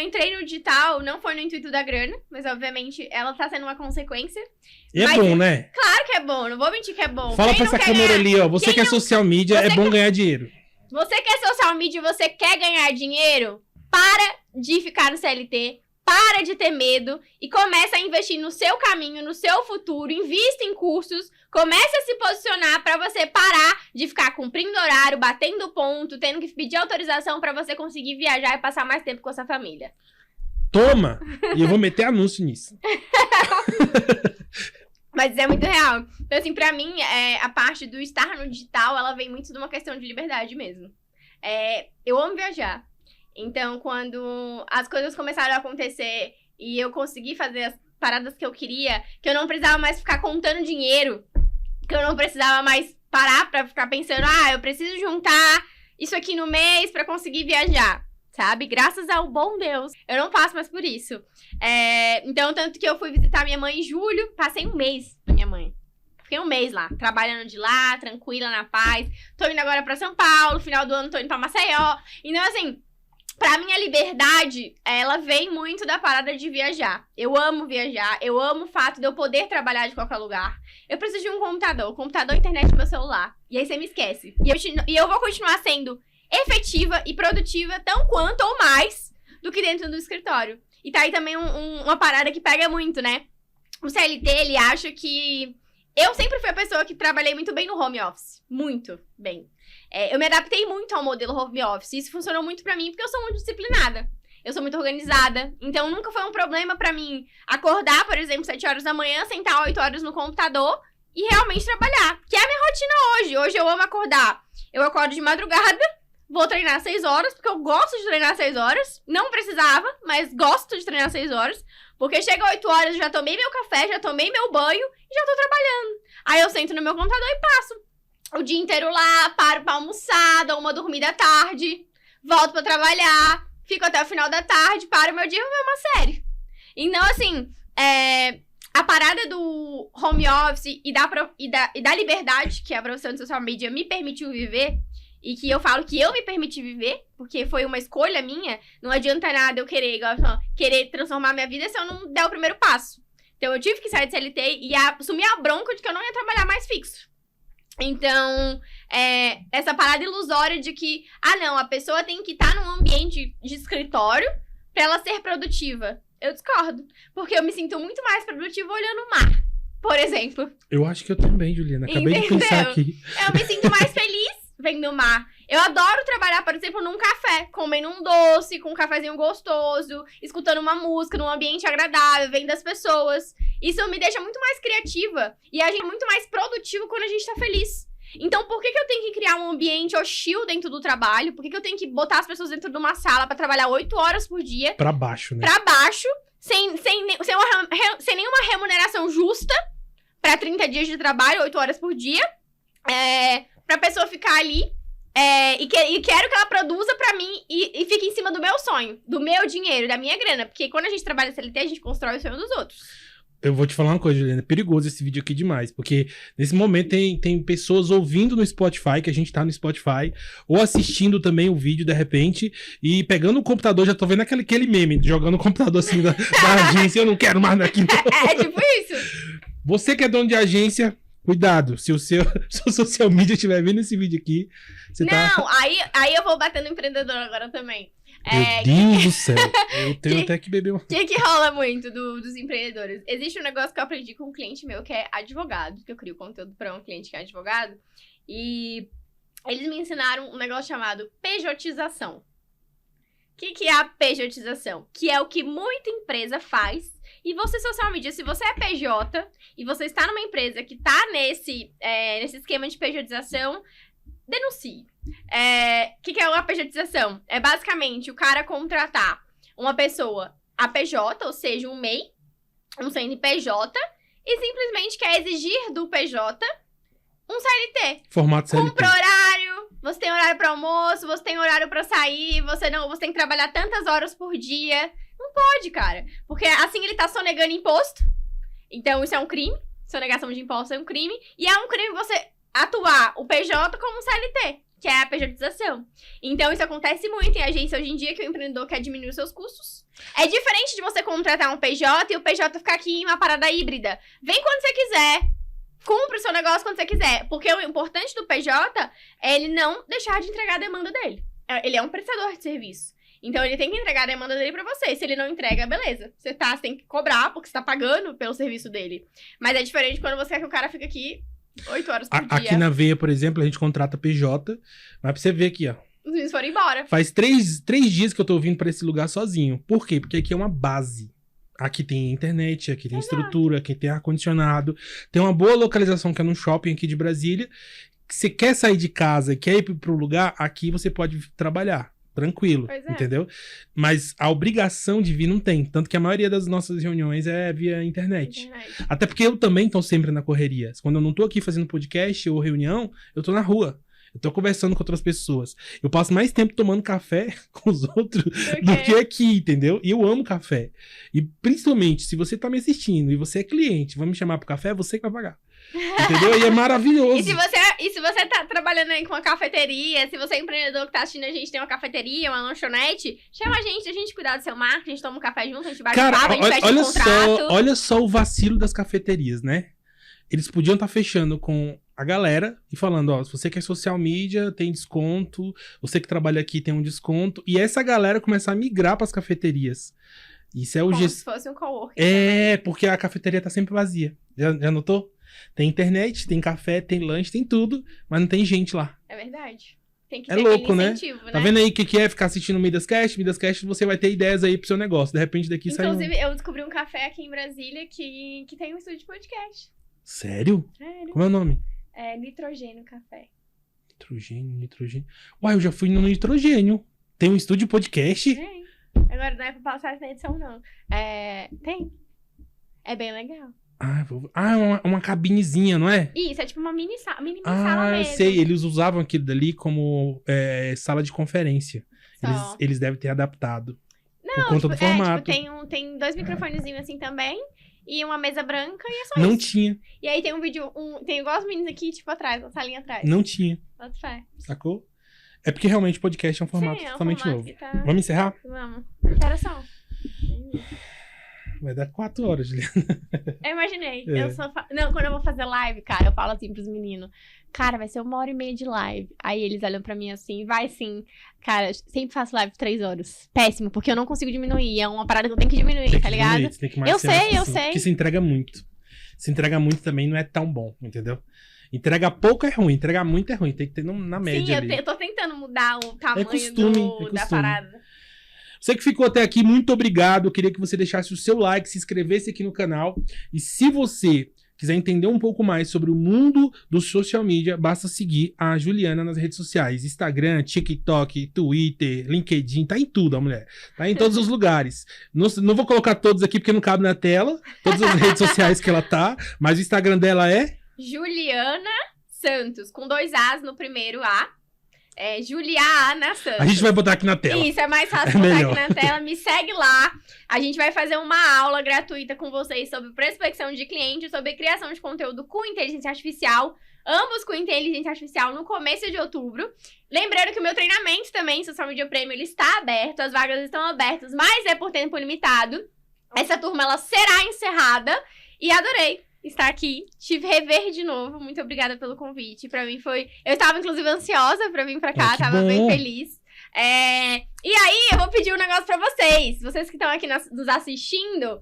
entrei no digital, não foi no intuito da grana, mas obviamente ela tá sendo uma consequência. E é bom, né? Claro que é bom, não vou mentir que é bom. Fala pra essa câmera ali, ó. Você que é social media, é bom ganhar dinheiro. Você que é social media e você quer ganhar dinheiro, para de ficar no CLT, para de ter medo e começa a investir no seu caminho, no seu futuro, invista em cursos, comece a se posicionar pra você parar de ficar cumprindo horário, batendo ponto, tendo que pedir autorização pra você conseguir viajar e passar mais tempo com a sua família. Toma! E eu vou meter anúncio nisso. Mas é muito real. Então, assim, pra mim, a parte do estar no digital, ela vem muito de uma questão de liberdade mesmo. Eu amo viajar. Então, quando as coisas começaram a acontecer e eu consegui fazer as paradas que eu queria, que eu não precisava mais ficar contando dinheiro, que eu não precisava mais parar pra ficar pensando, eu preciso juntar isso aqui no mês pra conseguir viajar, sabe? Graças ao bom Deus, eu não passo mais por isso. Então, tanto que eu fui visitar minha mãe em julho, passei um mês da minha mãe. Fiquei um mês lá, trabalhando de lá, tranquila, na paz. Tô indo agora pra São Paulo, final do ano tô indo pra Maceió. Então, assim, pra mim a liberdade, ela vem muito da parada de viajar. Eu amo viajar, eu amo o fato de eu poder trabalhar de qualquer lugar. Eu preciso de um computador, internet no meu celular. E aí você me esquece. E eu vou continuar sendo efetiva e produtiva tão quanto ou mais do que dentro do escritório. E tá aí também uma parada que pega muito, né? O CLT, ele acha que... Eu sempre fui a pessoa que trabalhei muito bem no home office. Muito bem. Eu me adaptei muito ao modelo home office. Isso funcionou muito pra mim porque eu sou muito disciplinada. Eu sou muito organizada. Então, nunca foi um problema pra mim acordar, por exemplo, 7 horas da manhã, sentar 8 horas no computador e realmente trabalhar. Que é a minha rotina hoje. Hoje eu amo acordar. Eu acordo de madrugada, vou treinar 6 horas, porque eu gosto de treinar 6 horas. Não precisava, mas gosto de treinar 6 horas. Porque chega 8 horas, eu já tomei meu café, já tomei meu banho e já tô trabalhando. Aí eu sento no meu computador e passo o dia inteiro lá, paro pra almoçar, dou uma dormida à tarde, volto pra trabalhar, fico até o final da tarde, paro meu dia e vou ver uma série. Então, assim, a parada do home office e da liberdade que a profissão de social media me permitiu viver, e que eu falo que eu me permiti viver, porque foi uma escolha minha, não adianta nada eu querer transformar minha vida se eu não der o primeiro passo. Então eu tive que sair de CLT e assumir a bronca de que eu não ia trabalhar mais fixo. Então, essa parada ilusória de que, não, a pessoa tem que estar num ambiente de escritório pra ela ser produtiva. Eu discordo, porque eu me sinto muito mais produtiva olhando o mar, por exemplo. Eu acho que eu também, Juliana, acabei de pensar aqui. Eu me sinto mais feliz vendo o mar. Eu adoro trabalhar, por exemplo, num café, comendo um doce, com um cafezinho gostoso, escutando uma música num ambiente agradável, vendo as pessoas. Isso me deixa muito mais criativa e a gente é muito mais produtivo quando a gente tá feliz. Então, por que eu tenho que criar um ambiente hostil dentro do trabalho? Por que eu tenho que botar as pessoas dentro de uma sala pra trabalhar 8 horas por dia? Pra baixo, né? Pra baixo, sem nenhuma remuneração justa pra 30 dias de trabalho, 8 horas por dia. Pra pessoa ficar ali e quero que ela produza pra mim e fique em cima do meu sonho, do meu dinheiro, da minha grana. Porque quando a gente trabalha CLT, a gente constrói o sonho dos outros. Eu vou te falar uma coisa, Juliana, é perigoso esse vídeo aqui demais, porque nesse momento tem pessoas ouvindo no Spotify, que a gente tá no Spotify, ou assistindo também o vídeo de repente, e pegando o computador, já tô vendo aquele meme, jogando o computador assim da agência, eu não quero mais daqui. É tipo isso. Você que é dono de agência, cuidado, se o seu social media estiver vendo esse vídeo aqui, você Não, aí eu vou bater no empreendedor agora também. Meu Deus do céu, eu tenho até que beber uma... O que rola muito dos empreendedores? Existe um negócio que eu aprendi com um cliente meu, que é advogado, que eu crio conteúdo para um cliente que é advogado, e eles me ensinaram um negócio chamado pejotização. O que é a pejotização? Que é o que muita empresa faz. E você, social media, se você é PJ e você está numa empresa que está nesse esquema de pejotização, denuncie. O que é uma pejotização? É basicamente o cara contratar uma pessoa, a PJ, ou seja, um MEI, um CNPJ, e simplesmente quer exigir do PJ um CLT. Formato CLT. Cumpra horário, você tem horário para almoço, você tem horário para sair, você tem que trabalhar tantas horas por dia. Não pode, cara. Porque assim ele tá sonegando imposto. Então isso é um crime. Sonegação de imposto é um crime. E é um crime você atuar o PJ como um CLT, que é a pejotização. Então isso acontece muito em agência hoje em dia, que o empreendedor quer diminuir os seus custos. É diferente de você contratar um PJ e o PJ ficar aqui em uma parada híbrida. Vem quando você quiser. Cumpre o seu negócio quando você quiser. Porque o importante do PJ é ele não deixar de entregar a demanda dele. Ele é um prestador de serviço. Então, ele tem que entregar a demanda dele pra você. Se ele não entrega, beleza. Você tem que cobrar, porque você tá pagando pelo serviço dele. Mas é diferente quando você quer que o cara fique aqui 8 horas por dia. Aqui na Veia, por exemplo, a gente contrata PJ. Mas pra você ver aqui, ó. Os meninos foram embora. Faz 3 dias que eu tô vindo pra esse lugar sozinho. Por quê? Porque aqui é uma base. Aqui tem internet, aqui tem estrutura, aqui tem ar-condicionado. Tem uma boa localização que é num shopping aqui de Brasília. Você quer sair de casa e quer ir pro lugar, aqui você pode trabalhar. Tranquilo, entendeu? Mas a obrigação de vir não tem. Tanto que a maioria das nossas reuniões é via internet. Até porque eu também tô sempre na correria. Quando eu não tô aqui fazendo podcast ou reunião, eu tô na rua. Eu tô conversando com outras pessoas. Eu passo mais tempo tomando café com os outros do que aqui, entendeu? E eu amo café. E principalmente, se você tá me assistindo e você é cliente, vai me chamar pro café, é você que vai pagar. Entendeu? E é maravilhoso. E se você tá trabalhando aí com uma cafeteria, se você é empreendedor que tá assistindo a gente, tem uma cafeteria, uma lanchonete, chama a gente cuidar do seu marketing, a gente toma um café junto, a gente bate papo, a gente fecha um contrato. Olha só o vacilo das cafeterias, né? Eles podiam estar fechando com a galera e falando, ó, se você quer social media, tem desconto, você que trabalha aqui tem um desconto, e essa galera começar a migrar pras cafeterias. Isso é o Como se fosse um coworking. Porque a cafeteria tá sempre vazia. Já notou? Tem internet, tem café, tem lanche, tem tudo, mas não tem gente lá. É verdade. Tem que ter louco, né? Tá vendo aí o que é ficar assistindo o Midascast? Midascast você vai ter ideias aí pro seu negócio. De repente daqui sai Inclusive, eu descobri um café aqui em Brasília que tem um estúdio de podcast. Sério? Sério. Como é o nome? É Nitrogênio Café. Nitrogênio. Uai, eu já fui no Nitrogênio. Tem um estúdio de podcast? Tem. Agora não é pra passar essa edição, não. Tem. É bem legal. Uma cabinezinha, não é? Isso, é tipo uma mini sala mesmo. Sei. Eles usavam aquilo dali como sala de conferência. Eles devem ter adaptado. Não, por conta do formato. Tem 2 microfonezinhos assim também. E uma mesa branca e é só Não isso. tinha. E aí tem um vídeo, tem igual os meninos aqui, tipo, atrás, uma salinha atrás. Não tinha. Bota fé. Sacou? É porque realmente podcast é um formato totalmente novo. Vamos encerrar? Vamos. Que horas são? Vai dar 4 horas, Juliana. Eu imaginei. Não, quando eu vou fazer live, cara, eu falo assim pros meninos. Cara, vai ser 1h30 de live. Aí eles olham pra mim assim, vai sim. Cara, sempre faço live 3 horas. Péssimo, porque eu não consigo diminuir. É uma parada que eu tenho que diminuir, tá ligado? Tem que eu sei. Porque se entrega muito. Se entrega muito também não é tão bom, entendeu? Entrega pouco é ruim, entregar muito é ruim. Tem que ter na média ali. Eu tô tentando mudar o tamanho da parada. Você que ficou até aqui, muito obrigado. Eu queria que você deixasse o seu like, se inscrevesse aqui no canal. E se você quiser entender um pouco mais sobre o mundo do social media, basta seguir a Juliana nas redes sociais. Instagram, TikTok, Twitter, LinkedIn, tá em tudo, a mulher. Tá em todos os lugares. Não vou colocar todos aqui porque não cabe na tela. Todas as redes sociais que ela tá. Mas o Instagram dela é... Juliana Santos, com 2 As no primeiro A. Juliana Santos. A gente vai botar aqui na tela. Isso, é mais fácil botar aqui na tela. Me segue lá. A gente vai fazer uma aula gratuita com vocês sobre prospecção de clientes, sobre criação de conteúdo com inteligência artificial. Ambos com inteligência artificial no começo de outubro. Lembrando que o meu treinamento também, Social Media Premium, ele está aberto. As vagas estão abertas, mas é por tempo limitado. Essa turma, ela será encerrada. E adorei estar aqui, te rever de novo. Muito obrigada pelo convite. Pra mim foi... Eu estava, inclusive, ansiosa pra vir pra cá. Tava bem feliz. E aí, eu vou pedir um negócio pra vocês. Vocês que estão aqui nos assistindo,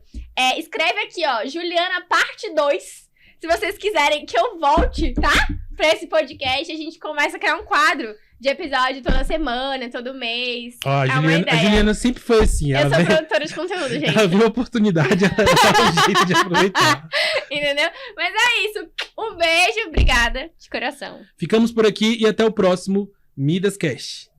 escreve aqui, ó, Juliana parte 2. Se vocês quiserem que eu volte, tá? Pra esse podcast, a gente começa a criar um quadro de episódio toda semana, todo mês. Ó, a Juliana sempre foi assim. Eu sou produtora de conteúdo, gente. Ela viu a oportunidade, ela dá um jeito de aproveitar. Entendeu? Mas é isso. Um beijo, obrigada de coração. Ficamos por aqui e até o próximo Midascast.